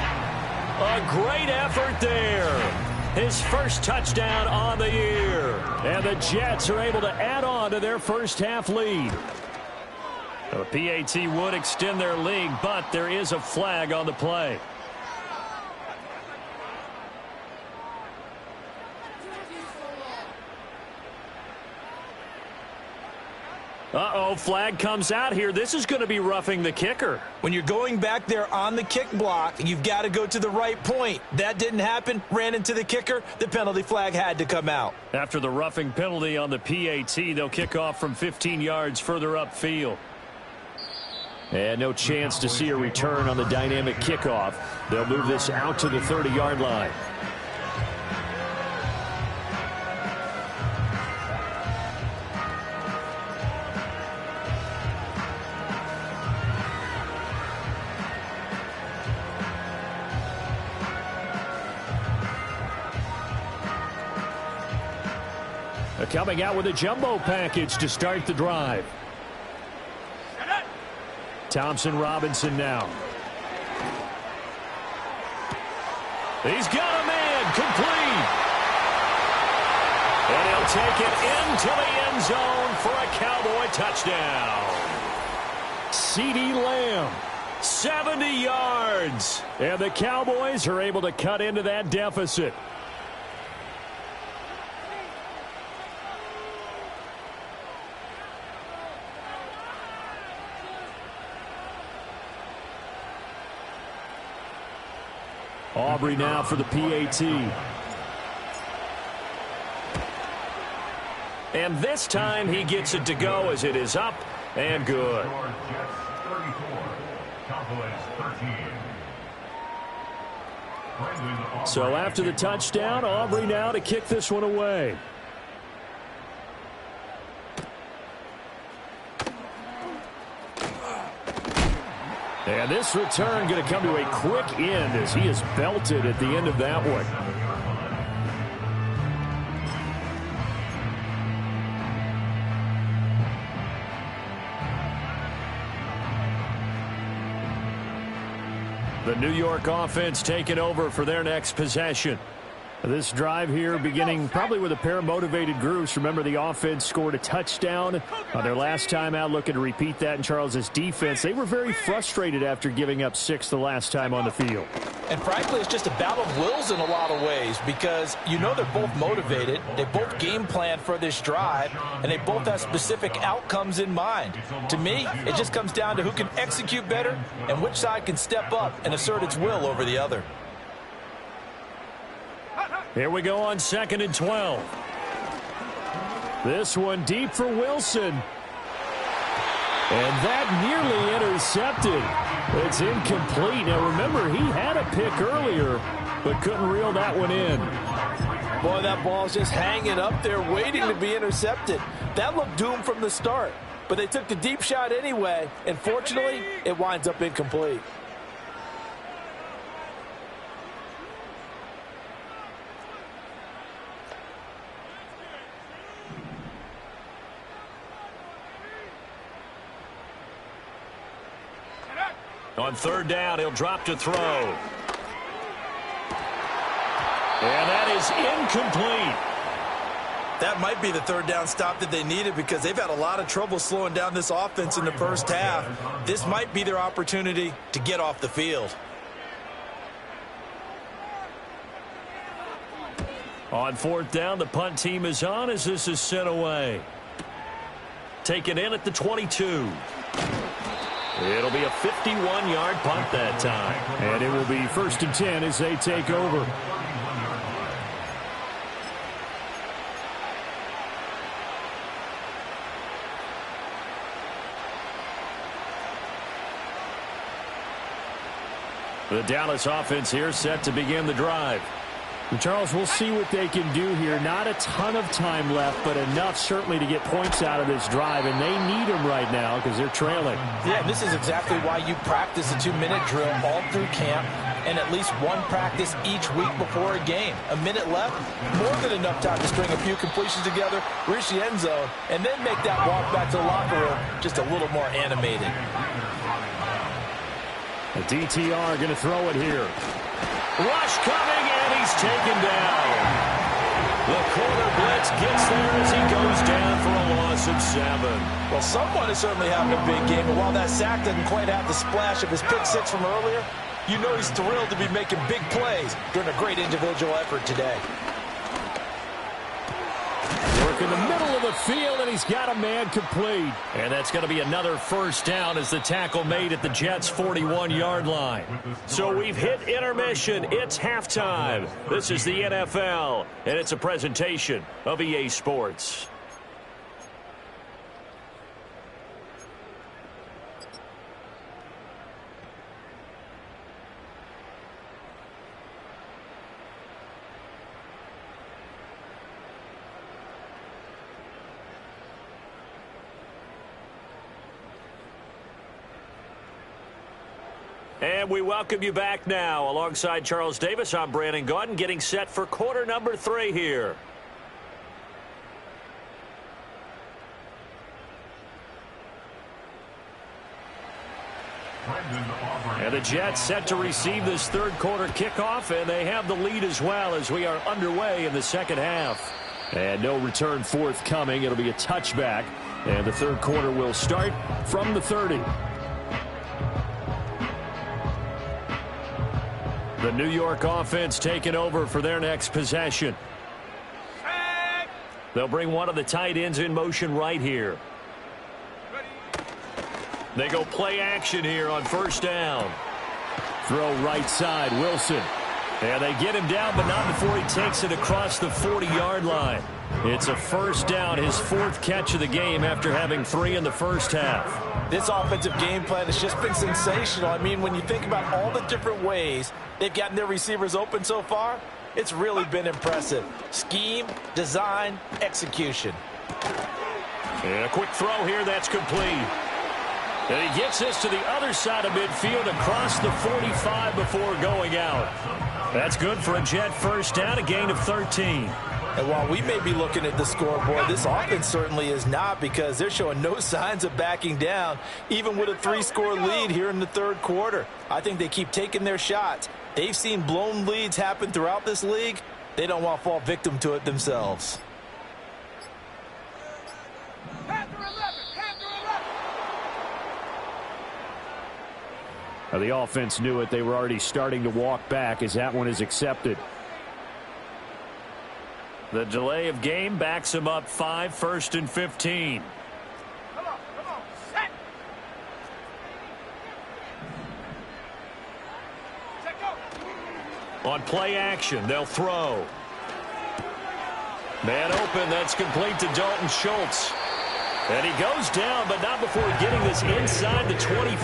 A great effort there. His first touchdown on the year. And the Jets are able to add on to their first half lead. The PAT would extend their lead, but there is a flag on the play. Uh-oh, flag comes out here. This is going to be roughing the kicker. When you're going back there on the kick block, you've got to go to the right point. That didn't happen. Ran into the kicker. The penalty flag had to come out. After the roughing penalty on the PAT, they'll kick off from 15 yards further upfield. And no chance to see a return on the dynamic kickoff. They'll move this out to the 30-yard line. Coming out with a jumbo package to start the drive. Thompson Robinson now. He's got a man complete. And he'll take it into the end zone for a Cowboy touchdown. CeeDee Lamb, 70 yards. And the Cowboys are able to cut into that deficit. Aubrey now for the PAT. And this time he gets it to go as it is up and good. So after the touchdown, Aubrey now to kick this one away. And this return going to come to a quick end as he is belted at the end of that one. The New York offense taking over for their next possession. This drive here beginning probably with a pair of motivated groups. Remember, the offense scored a touchdown on their last time out, looking to repeat that in Charles's defense. They were very frustrated after giving up 6 the last time on the field. And frankly, it's just a battle of wills in a lot of ways because you know they're both motivated. They both game plan for this drive, and they both have specific outcomes in mind. To me, it just comes down to who can execute better and which side can step up and assert its will over the other. Here we go on 2nd and 12. This one deep for Wilson. And that nearly intercepted. It's incomplete. Now remember, he had a pick earlier, but couldn't reel that one in. Boy, that ball's just hanging up there waiting to be intercepted. That looked doomed from the start. But they took the deep shot anyway, and fortunately, it winds up incomplete. On third down, he'll drop to throw. And that is incomplete. That might be the third down stop that they needed because they've had a lot of trouble slowing down this offense in the first half. This might be their opportunity to get off the field. On fourth down, the punt team is on as this is sent away. Taken in at the 22. It'll be a 51-yard punt that time. And it will be 1st and 10 as they take over. The Dallas offense here set to begin the drive. And Charles, we'll see what they can do here. Not a ton of time left, but enough certainly to get points out of this drive, and they need them right now because they're trailing. Yeah, this is exactly why you practice a 2-minute drill all through camp and at least one practice each week before a game. A minute left, more than enough time to string a few completions together, reach the end zone, and then make that walk back to the locker room just a little more animated. The DTR going to throw it here. Rush coming, and he's taken down. The corner blitz gets there as he goes down for a loss of 7. Well, someone is certainly having a big game, and while that sack doesn't quite have the splash of his pick six from earlier, you know he's thrilled to be making big plays during a great individual effort today. Work in the middle of the field, and he's got a man complete. And that's going to be another first down as the tackle made at the Jets' 41-yard line. So we've hit intermission. It's halftime. This is the NFL, and it's a presentation of EA Sports. And we welcome you back now. Alongside Charles Davis, I'm Brandon Gaudin, getting set for quarter number 3 here. And the Jets set to receive this third quarter kickoff, and they have the lead as well as we are underway in the second half. And no return forthcoming. It'll be a touchback, and the third quarter will start from the 30. The New York offense taking over for their next possession. They'll bring one of the tight ends in motion right here. They go play action here on first down. Throw right side, Wilson. And they get him down, but not before he takes it across the 40-yard line. It's a first down, his 4th catch of the game after having 3 in the first half. This offensive game plan has just been sensational. I mean, when you think about all the different ways they've gotten their receivers open so far, it's really been impressive. Scheme, design, execution. And a quick throw here that's complete. And he gets this to the other side of midfield across the 45 before going out. That's good for a Jet first down, a gain of 13. And while we may be looking at the scoreboard, this offense certainly is not, because they're showing no signs of backing down, even with a 3-score lead here in the third quarter. I think they keep taking their shots. They've seen blown leads happen throughout this league. They don't want to fall victim to it themselves. Now, the offense knew it. They were already starting to walk back as that one is accepted. The delay of game backs him up 5, 1st and 15. Come on, set. Check go. On play action, they'll throw. Man open, that's complete to Dalton Schultz. And he goes down, but not before getting this inside the 25.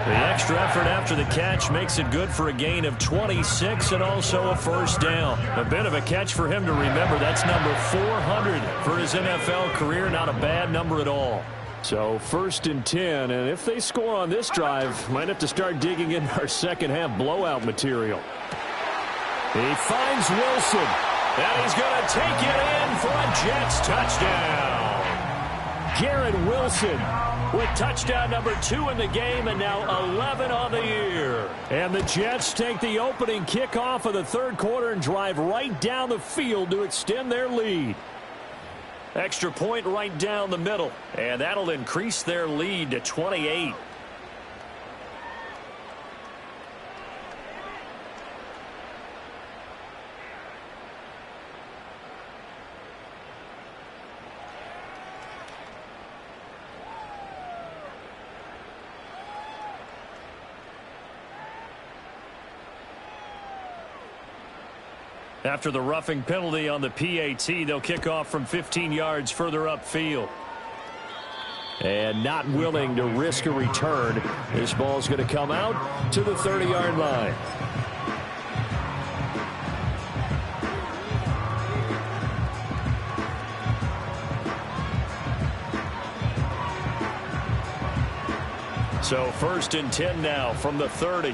The extra effort after the catch makes it good for a gain of 26 and also a first down. A bit of a catch for him to remember. That's number 400 for his NFL career. Not a bad number at all. So 1st and 10, and if they score on this drive, might have to start digging in our second half blowout material. He finds Wilson. And he's going to take it in for a Jets touchdown. Garrett Wilson with touchdown number 2 in the game and now 11 on the year. And the Jets take the opening kickoff of the third quarter and drive right down the field to extend their lead. Extra point right down the middle, and that'll increase their lead to 28. After the roughing penalty on the PAT, they'll kick off from 15 yards further upfield. And not willing to risk a return. This ball's going to come out to the 30-yard line. So 1st and 10 now from the 30.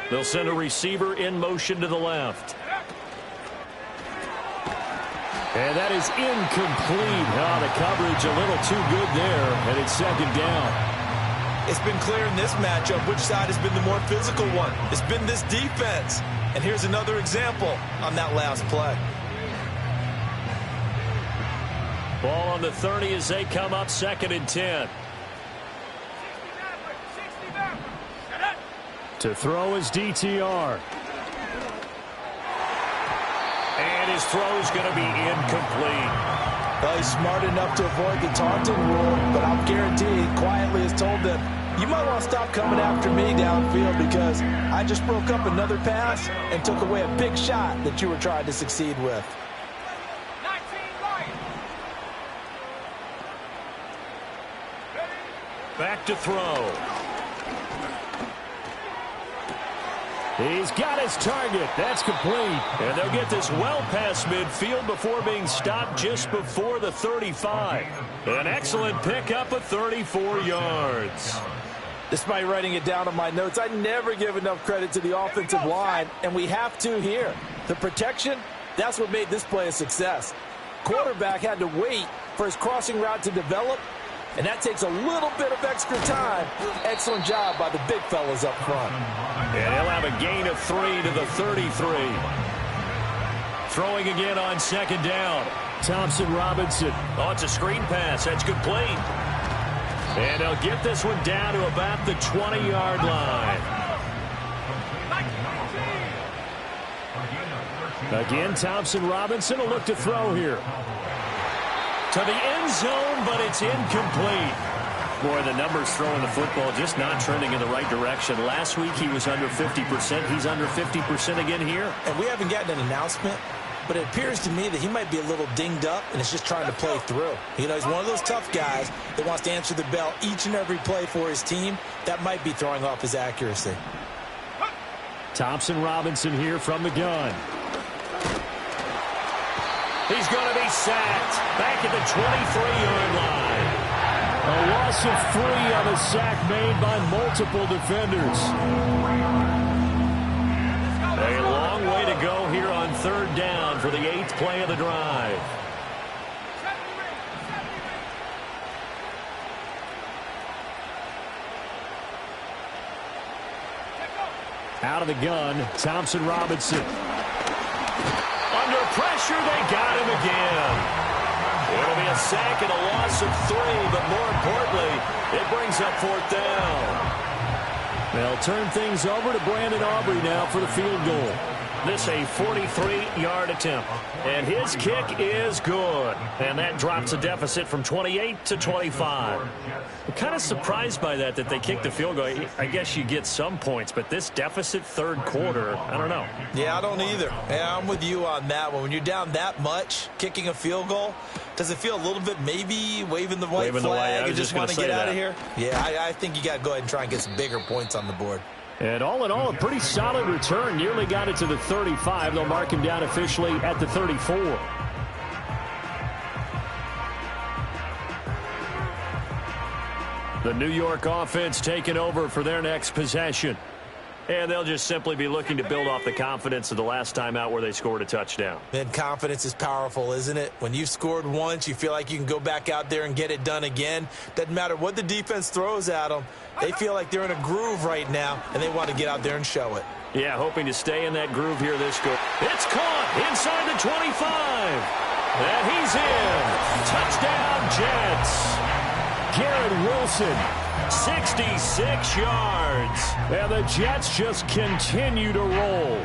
They'll send a receiver in motion to the left. And that is incomplete. Oh, the coverage a little too good there, and it's 2nd down. It's been clear in this matchup which side has been the more physical one. It's been this defense. And here's another example on that last play. Ball on the 30 as they come up 2nd and 10. To throw is DTR. And his throw is going to be incomplete. Well, he's smart enough to avoid the taunting rule, but I'll guarantee he quietly has told them, you might want to stop coming after me downfield because I just broke up another pass and took away a big shot that you were trying to succeed with. Back to throw. He's got his target. That's complete. And they'll get this well past midfield before being stopped just before the 35. An excellent pickup of 34 yards. Despite writing it down on my notes, I never give enough credit to the offensive line, and we have to here. The protection, that's what made this play a success. Quarterback had to wait for his crossing route to develop, and that takes a little bit of extra time. Excellent job by the big fellas up front. And he'll have a gain of 3 to the 33. Throwing again on 2nd down. Thompson Robinson. Oh, it's a screen pass. That's complete. And they'll get this one down to about the 20-yard line. Again, Thompson Robinson will look to throw here. To the end zone, but it's incomplete. Boy, the numbers throwing the football just not trending in the right direction. Last week he was under 50%. He's under 50% again here. And we haven't gotten an announcement, but it appears to me that he might be a little dinged up and is just trying to play through. You know, he's one of those tough guys that wants to answer the bell each and every play for his team. That might be throwing off his accuracy. Thompson Robinson here from the gun. He's going to be sacked back at the 23-yard line. A loss of 3 on a sack made by multiple defenders. A long way to go here on 3rd down for the 8th play of the drive. Out of the gun, Thompson Robinson. Under pressure, they got him again. It'll be a sack and a loss of 3, but more importantly, it brings up 4th down. They'll turn things over to Brandon Aubrey now for the field goal. This a 43-yard attempt. And his kick is good. And that drops a deficit from 28 to 25. I'm kind of surprised by that they kicked the field goal. I guess you get some points, but this deficit third quarter, I don't know. Yeah, I don't either. Yeah, I'm with you on that one. When you're down that much, kicking a field goal, does it feel a little bit maybe waving the white flag and just want to get out of here? Yeah, I think you got to go ahead and try and get some bigger points on the board. And all in all, a pretty solid return. Nearly got it to the 35. They'll mark him down officially at the 34. The New York offense taking over for their next possession. And they'll just simply be looking to build off the confidence of the last time out where they scored a touchdown. And confidence is powerful, isn't it? When you've scored once, you feel like you can go back out there and get it done again. Doesn't matter what the defense throws at them. They feel like they're in a groove right now, and they want to get out there and show it. Yeah, hoping to stay in that groove here this go. It's caught inside the 25. And he's in. Touchdown, Jets. Garrett Wilson. 66 yards. And the Jets just continue to roll.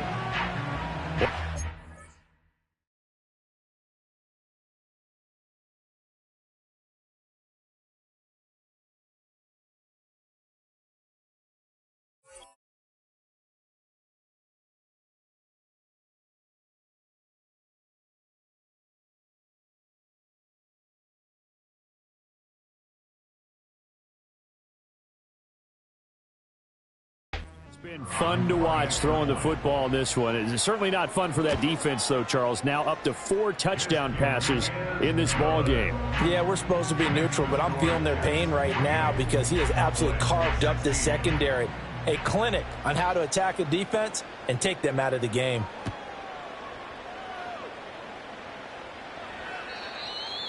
Been fun to watch throwing the football in this one. It's certainly not fun for that defense, though, Charles. Now up to 4 touchdown passes in this ball game. Yeah, we're supposed to be neutral, but I'm feeling their pain right now because he has absolutely carved up this secondary. A clinic on how to attack a defense and take them out of the game.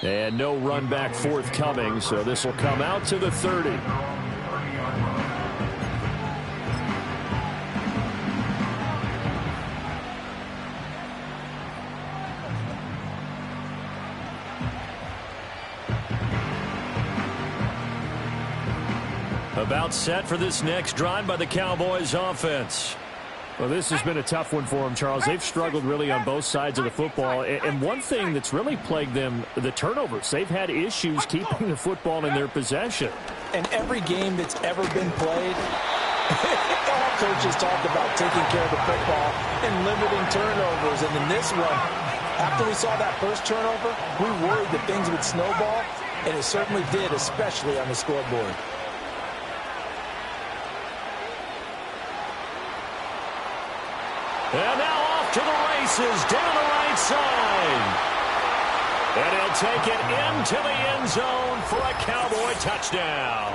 And no run back forthcoming, so this will come out to the 30. About set for this next drive by the Cowboys offense. Well, this has been a tough one for them, Charles. They've struggled really on both sides of the football. And one thing that's really plagued them, the turnovers. They've had issues keeping the football in their possession. And every game that's ever been played, all coaches talk about taking care of the football and limiting turnovers. And in this one, after we saw that first turnover, we worried that things would snowball, and it certainly did, especially on the scoreboard. And now off to the races down the right side. And he'll take it into the end zone for a Cowboy touchdown.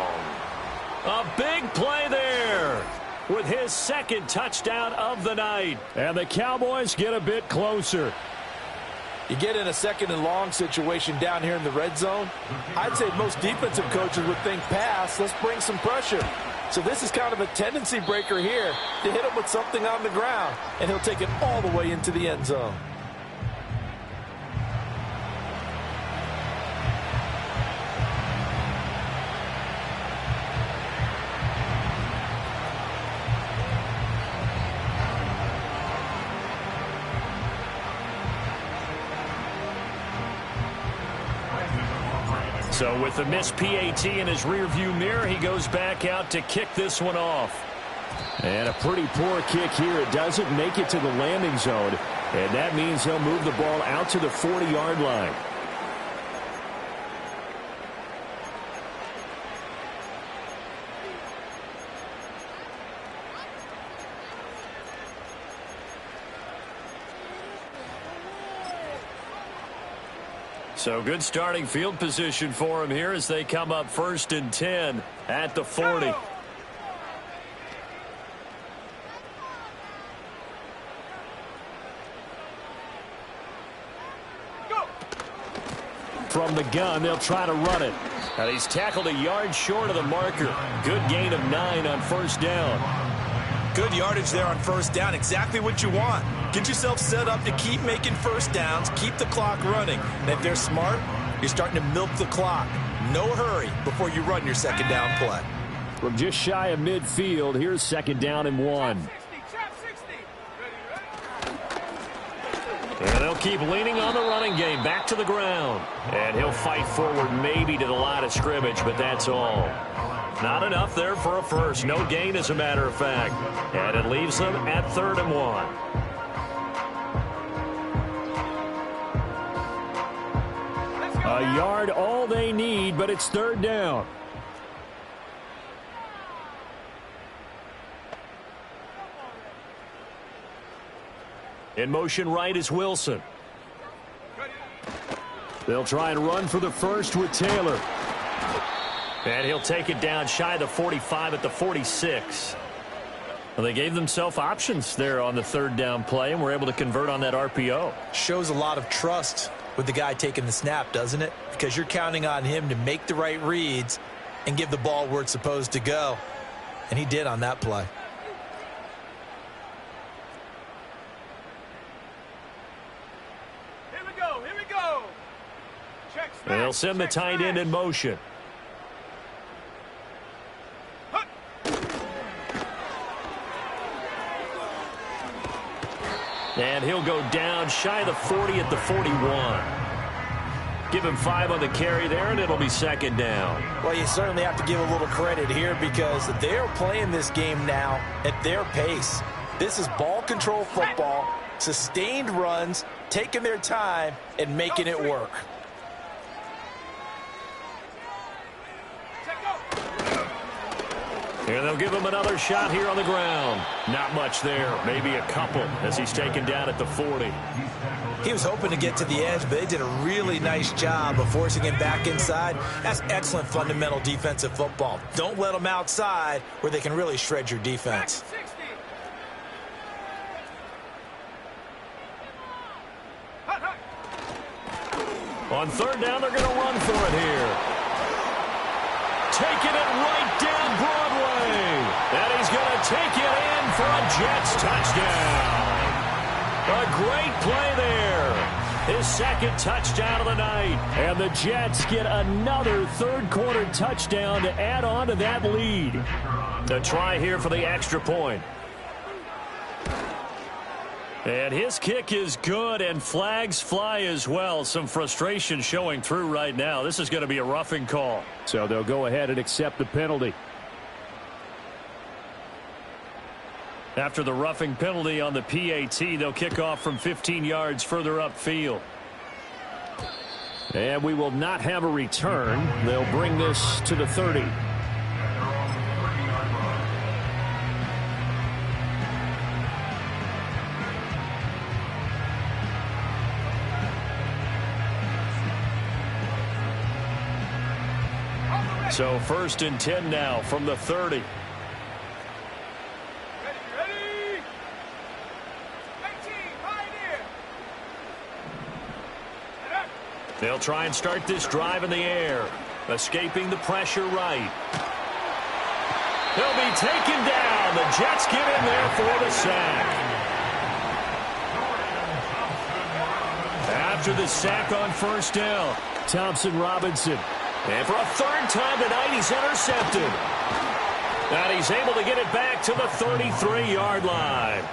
A big play there with his second touchdown of the night. And the Cowboys get a bit closer. You get in a second and long situation down here in the red zone. I'd say most defensive coaches would think pass. Let's bring some pressure. So this is kind of a tendency breaker here to hit him with something on the ground, and he'll take it all the way into the end zone. So with the missed PAT in his rearview mirror, he goes back out to kick this one off. And a pretty poor kick here. It doesn't make it to the landing zone. And that means he'll move the ball out to the 40-yard line. So good starting field position for him here as they come up 1st and 10 at the 40. From the gun, they'll try to run it. And he's tackled a yard short of the marker. Good gain of 9 on 1st down. Good yardage there on 1st down. Exactly what you want. Get yourself set up to keep making 1st downs, keep the clock running. And if they're smart, you're starting to milk the clock. No hurry before you run your 2nd down play. From just shy of midfield, here's 2nd down and 1. keep leaning on the running game. Back to the ground. And he'll fight forward maybe to the line of scrimmage, but that's all. Not enough there for a first. No gain, as a matter of fact. And it leaves them at 3rd and 1. A yard all they need, but it's 3rd down. In motion right is Wilson. They'll try and run for the first with Taylor. And he'll take it down shy of the 45 at the 46. Well, they gave themselves options there on the 3rd down play and were able to convert on that RPO. Shows a lot of trust with the guy taking the snap, doesn't it? Because you're counting on him to make the right reads and give the ball where it's supposed to go. And he did on that play. Here we go. Check snap. And they'll send the tight end in motion. And he'll go down shy of the 40 at the 41. Give him 5 on the carry there, and it'll be 2nd down. Well, you certainly have to give a little credit here because they're playing this game now at their pace. This is ball control football, sustained runs, taking their time, and making it work. And they'll give him another shot here on the ground. Not much there. Maybe a couple as he's taken down at the 40. He was hoping to get to the edge, but they did a really nice job of forcing him back inside. That's excellent fundamental defensive football. Don't let them outside where they can really shred your defense. On 3rd down, they're going to run for it here. Taking it right down Broadway. And he's going to take it in for a Jets touchdown. A great play there. His 2nd touchdown of the night. And the Jets get another 3rd quarter touchdown to add on to that lead. A try here for the extra point. And his kick is good, and flags fly as well. Some frustration showing through right now. This is going to be a roughing call. So they'll go ahead and accept the penalty. After the roughing penalty on the PAT, they'll kick off from 15 yards further upfield. And we will not have a return. They'll bring this to the 30. So 1st and 10 now from the 30. Ready. 18, pioneer. They'll try and start this drive in the air. Escaping the pressure right. He'll be taken down. The Jets get in there for the sack. After the sack on 1st down, Thompson Robinson. and for a 3rd time tonight, he's intercepted. And he's able to get it back to the 33-yard line.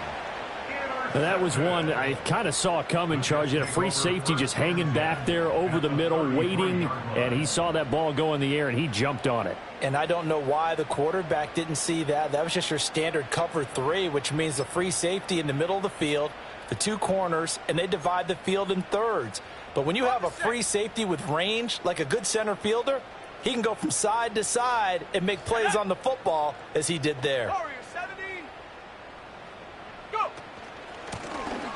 And that was one I kind of saw coming, Charge. He had a free safety just hanging back there over the middle, waiting, and he saw that ball go in the air, and he jumped on it. And I don't know why the quarterback didn't see that. That was just your standard cover 3, which means the free safety in the middle of the field, the 2 corners, and they divide the field in thirds. But when you have a free safety with range, like a good center fielder, he can go from side to side and make plays on the football as he did there.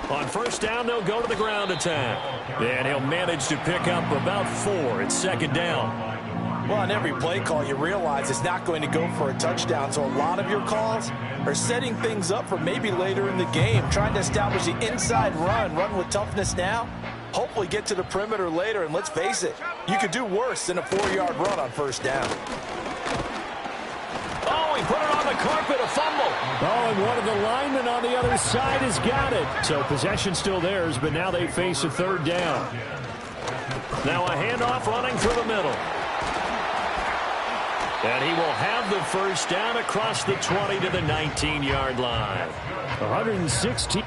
On 1st down, they'll go to the ground attack. And he'll manage to pick up about 4. It's 2nd down. Well, on every play call, you realize it's not going to go for a touchdown. So a lot of your calls are setting things up for maybe later in the game, trying to establish the inside run with toughness now, hopefully get to the perimeter later. And let's face it, you could do worse than a 4-yard run on 1st down. Oh, he put it on the carpet, a fumble. Oh, and one of the linemen on the other side has got it. So possession still theirs, but now they face a 3rd down. Now a handoff running through the middle. And he will have the 1st down across the 20 to the 19-yard line. 116.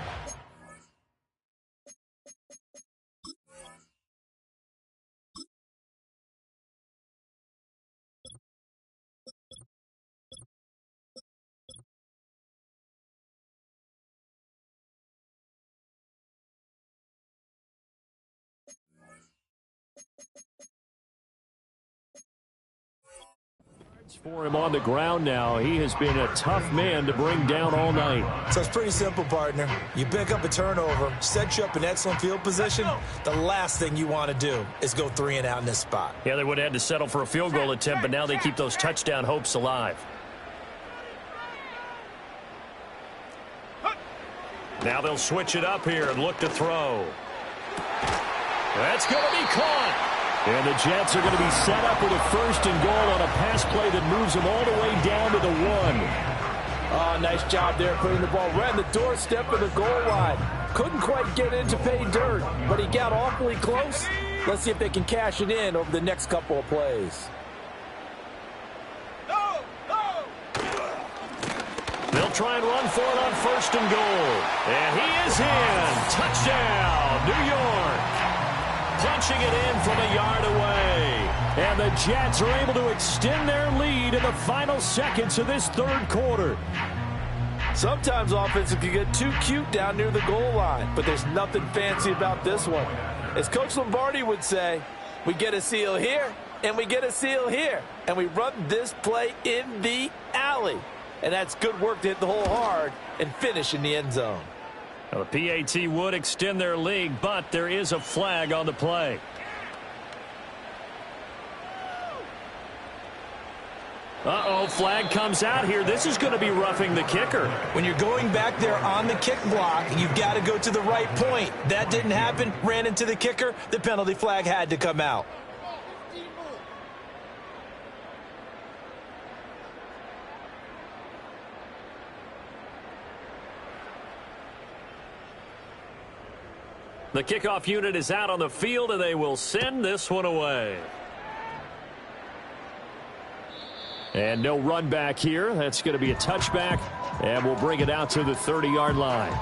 For him on the ground now. He has been a tough man to bring down all night. So it's pretty simple, partner. You pick up a turnover, set you up in excellent field position. The last thing you want to do is go 3 and out in this spot. Yeah, they would have had to settle for a field goal attempt, but now they keep those touchdown hopes alive. Now they'll switch it up here and look to throw. That's going to be caught. And the Jets are going to be set up with a 1st and goal on a pass play that moves them all the way down to the 1. Oh, nice job there putting the ball right on the doorstep of the goal line. Couldn't quite get in to pay dirt, but he got awfully close. Let's see if they can cash it in over the next couple of plays. They'll try and run for it on 1st and goal. And he is in. Touchdown, New York. Punching it in from a yard away. And the Jets are able to extend their lead in the final seconds of this 3rd quarter. Sometimes offenses can get too cute down near the goal line, but there's nothing fancy about this one. As Coach Lombardi would say, we get a seal here, and we get a seal here, and we run this play in the alley. And that's good work to hit the hole hard and finish in the end zone. Well, the PAT would extend their lead, but there is a flag on the play. Uh-oh, flag comes out here. This is going to be roughing the kicker. When you're going back there on the kick block, you've got to go to the right point. That didn't happen. Ran into the kicker. The penalty flag had to come out. The kickoff unit is out on the field, and they will send this one away. And no run back here. That's going to be a touchback, and we'll bring it out to the 30-yard line.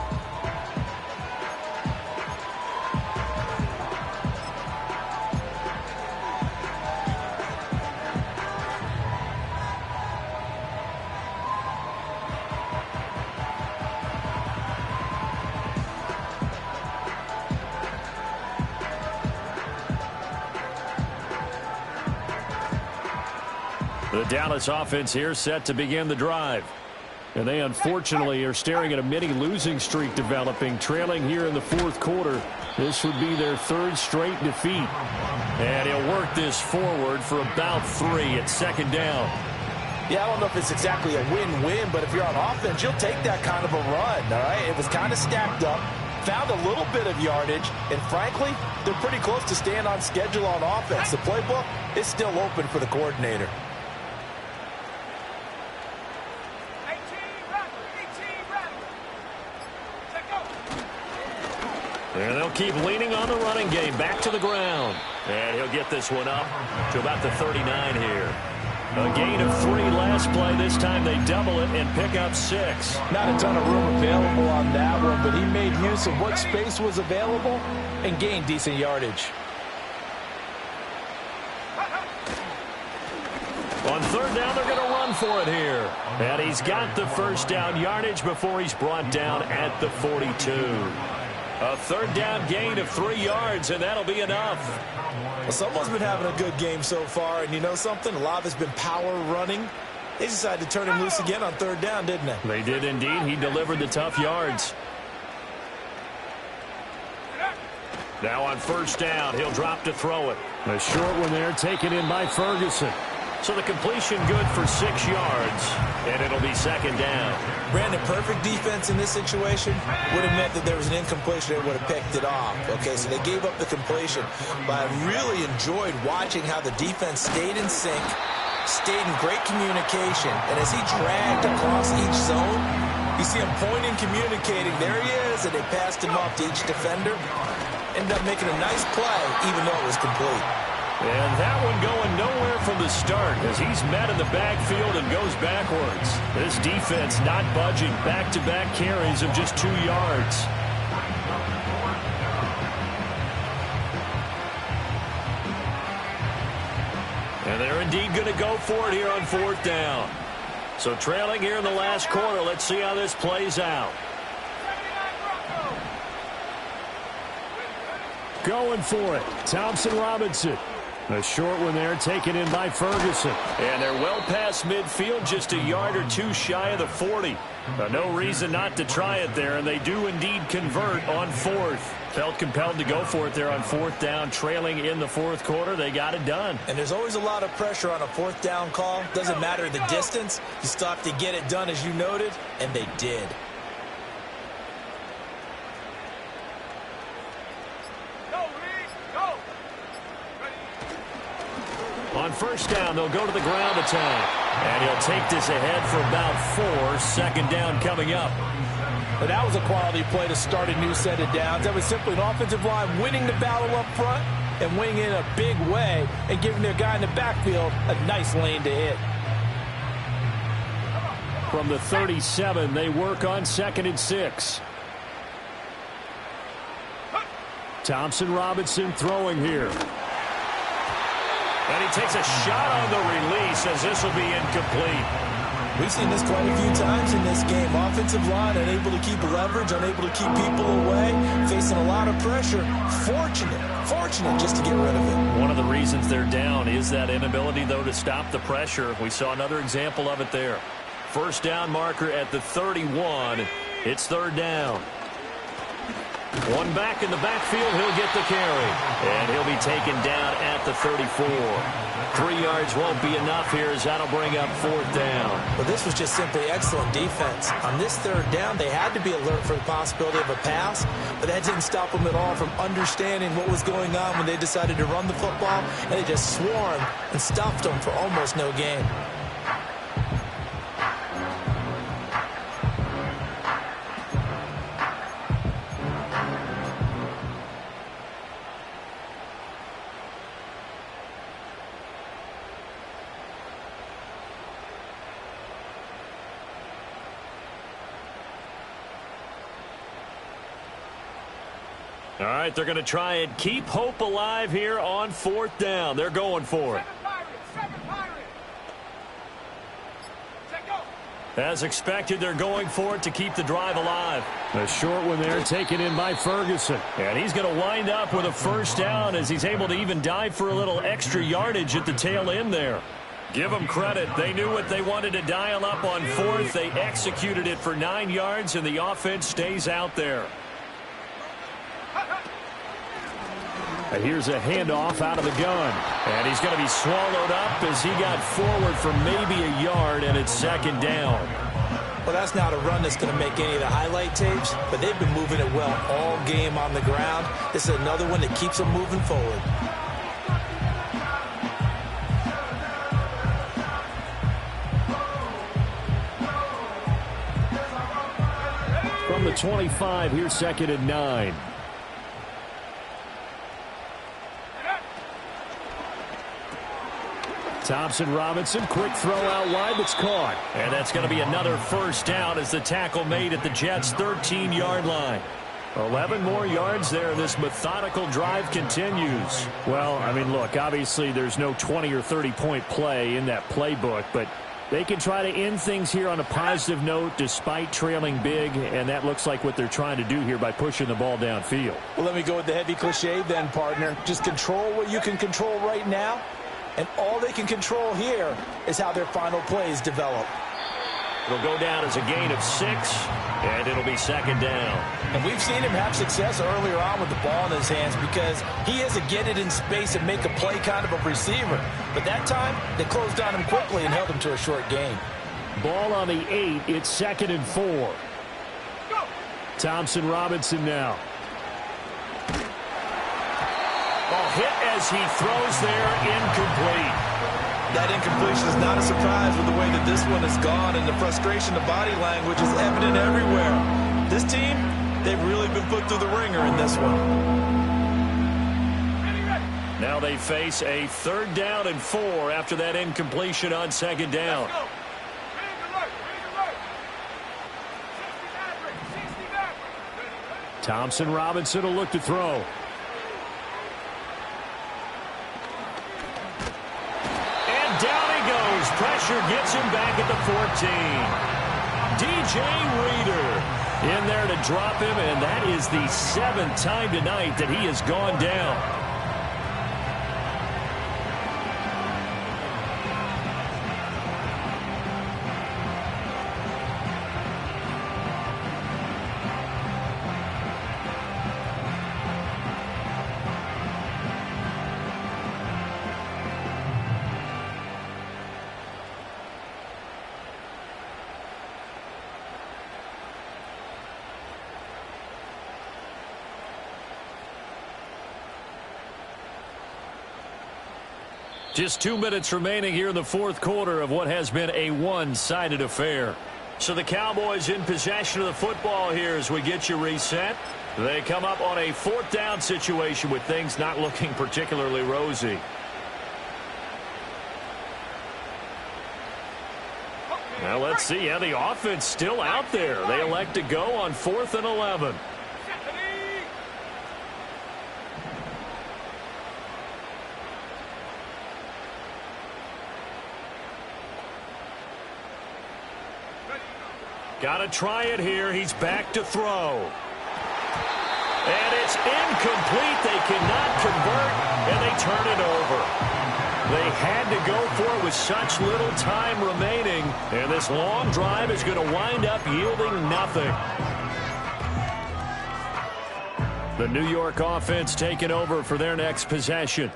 The Dallas offense here set to begin the drive. And they unfortunately are staring at a mini losing streak developing, trailing here in the 4th quarter. This would be their 3rd straight defeat. And he'll work this forward for about 3 at 2nd down. Yeah, I don't know if it's exactly a win-win, but if you're on offense, you'll take that kind of a run, all right? It was kind of stacked up, found a little bit of yardage, and frankly, they're pretty close to staying on schedule on offense. The playbook is still open for the coordinator. And they'll keep leaning on the running game. Back to the ground. And he'll get this one up to about the 39 here. A gain of 3 last play. This time they double it and pick up 6. Not a ton of room available on that one, but he made use of what space was available and gained decent yardage. On 3rd down, they're going to run for it here. And he's got the 1st down yardage before he's brought down at the 42. A 3rd down gain of 3 yards, and that'll be enough. Well, someone's been having a good game so far, and you know something? A lot has been power running. They decided to turn him loose again on 3rd down, didn't they? They did indeed. He delivered the tough yards. Now on 1st down, he'll drop to throw it. A short one there, taken in by Ferguson. So the completion good for 6 yards, and it'll be 2nd down. Brandon, perfect defense in this situation would have meant that there was an incompletion. They would have picked it off. Okay, so they gave up the completion. But I really enjoyed watching how the defense stayed in sync, stayed in great communication, and as he dragged across each zone, you see him pointing, communicating. There he is, and they passed him off to each defender. Ended up making a nice play, even though it was complete. And that one going nowhere from the start as he's met in the backfield and goes backwards. This defense not budging. Back-to-back carries of just 2 yards. And they're indeed going to go for it here on 4th down. So trailing here in the last quarter. Let's see how this plays out. Going for it. Thompson Robinson. A short one there taken in by Ferguson. And they're well past midfield, just a yard or two shy of the 40. No reason not to try it there, and they do indeed convert on fourth. Felt compelled to go for it there on fourth down, trailing in the fourth quarter. They got it done. And there's always a lot of pressure on a fourth down call. Doesn't matter the distance. You still have to get it done, as you noted, and they did. On first down, they'll go to the ground attack. And he'll take this ahead for about 4. Second down coming up. But that was a quality play to start a new set of downs. That was simply an offensive line winning the battle up front and winning in a big way and giving their guy in the backfield a nice lane to hit. From the 37, they work on 2nd and 6. Thompson Robinson throwing here. And he takes a shot on the release as this will be incomplete. We've seen this quite a few times in this game. Offensive line unable to keep leverage, unable to keep people away, facing a lot of pressure. Fortunate just to get rid of it. One of the reasons they're down is that inability, though, to stop the pressure. We saw another example of it there. First down marker at the 31. It's third down. One back in the backfield, he'll get the carry. And he'll be taken down at the 34. 3 yards won't be enough here as that'll bring up fourth down. But this was just simply excellent defense. On this third down, they had to be alert for the possibility of a pass, but that didn't stop them at all from understanding what was going on when they decided to run the football, and they just swarmed and stuffed them for almost no gain. All right, they're going to try and keep hope alive here on fourth down. They're going for it. As expected, they're going for it to keep the drive alive. A short one there taken in by Ferguson. And he's going to wind up with a first down as he's able to even dive for a little extra yardage at the tail end there. Give them credit. They knew what they wanted to dial up on fourth. They executed it for 9 yards, and the offense stays out there. Here's a handoff out of the gun. And he's going to be swallowed up as he got forward for maybe a yard, and it's second down. Well, that's not a run that's going to make any of the highlight tapes, but they've been moving it well all game on the ground. This is another one that keeps them moving forward. From the 25, here's 2nd and 9. Thompson Robinson, quick throw out wide that's caught. And that's going to be another first down as the tackle made at the Jets' 13-yard line. 11 more yards there. This methodical drive continues. Well, I mean, look, obviously there's no 20 or 30-point play in that playbook, but they can try to end things here on a positive note despite trailing big, and that looks like what they're trying to do here by pushing the ball downfield. Well, let me go with the heavy cliche then, partner. Just control what you can control right now. And all they can control here is how their final plays develop. It'll go down as a gain of 6, and it'll be second down. And we've seen him have success earlier on with the ball in his hands because he is a get it in space and make a play kind of a receiver. But that time, they closed on him quickly and held him to a short gain. Ball on the 8. It's 2nd and 4. Thompson Robinson now. Ball hit as he throws there, incomplete. That incompletion is not a surprise with the way that this one has gone, and the frustration of body language is evident everywhere. This team, they've really been put through the ringer in this one. Now they face a 3rd down and 4 after that incompletion on second down. Thompson Robinson will look to throw. Pressure gets him back at the 14. DJ Reader in there to drop him, and that is the 7th time tonight that he has gone down. Just 2 minutes remaining here in the fourth quarter of what has been a one-sided affair. So the Cowboys in possession of the football here as we get you reset. They come up on a fourth down situation with things not looking particularly rosy. Now let's see how the offense still out there. They elect to go on 4th and 11. Got to try it here. He's back to throw. And it's incomplete. They cannot convert, and they turn it over. They had to go for it with such little time remaining, and this long drive is going to wind up yielding nothing. The New York offense taking over for their next possession.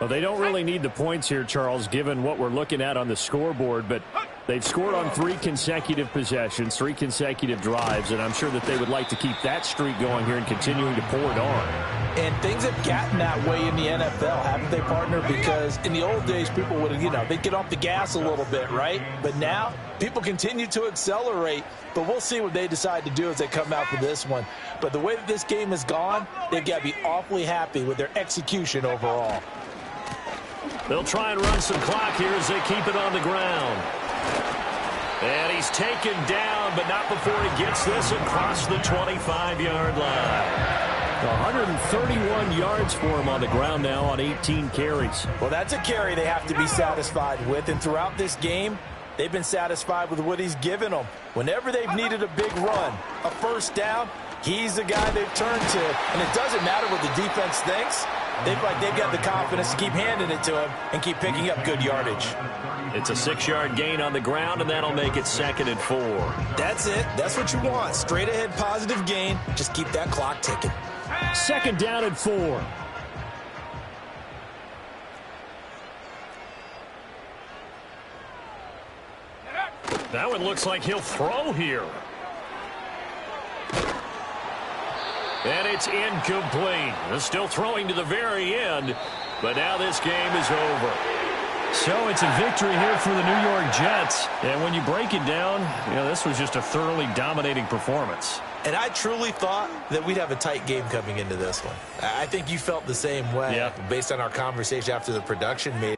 Well, they don't really need the points here, Charles, given what we're looking at on the scoreboard, but they've scored on 3 consecutive possessions, 3 consecutive drives, and I'm sure that they would like to keep that streak going here and continuing to pour it on. And things have gotten that way in the NFL, haven't they, partner? Because in the old days, people would, they'd get off the gas a little bit, right? But now, people continue to accelerate, but we'll see what they decide to do as they come out for this one. But the way that this game has gone, they've got to be awfully happy with their execution overall. They'll try and run some clock here as they keep it on the ground. And he's taken down, but not before he gets this across the 25-yard line. 131 yards for him on the ground now on 18 carries. Well, that's a carry they have to be satisfied with. And throughout this game, they've been satisfied with what he's given them. Whenever they've needed a big run, a first down, he's the guy they've turned to. And it doesn't matter what the defense thinks. They've got the confidence to keep handing it to him and keep picking up good yardage. It's a 6-yard gain on the ground, and that'll make it 2nd and 4. That's it. That's what you want. Straight ahead positive gain. Just keep that clock ticking. 2nd down and 4. That one looks like he'll throw here. And it's incomplete. They're still throwing to the very end, but now this game is over. So it's a victory here for the New York Jets. And when you break it down, this was just a thoroughly dominating performance. And I truly thought that we'd have a tight game coming into this one. I think you felt the same way based on our conversation after the production made.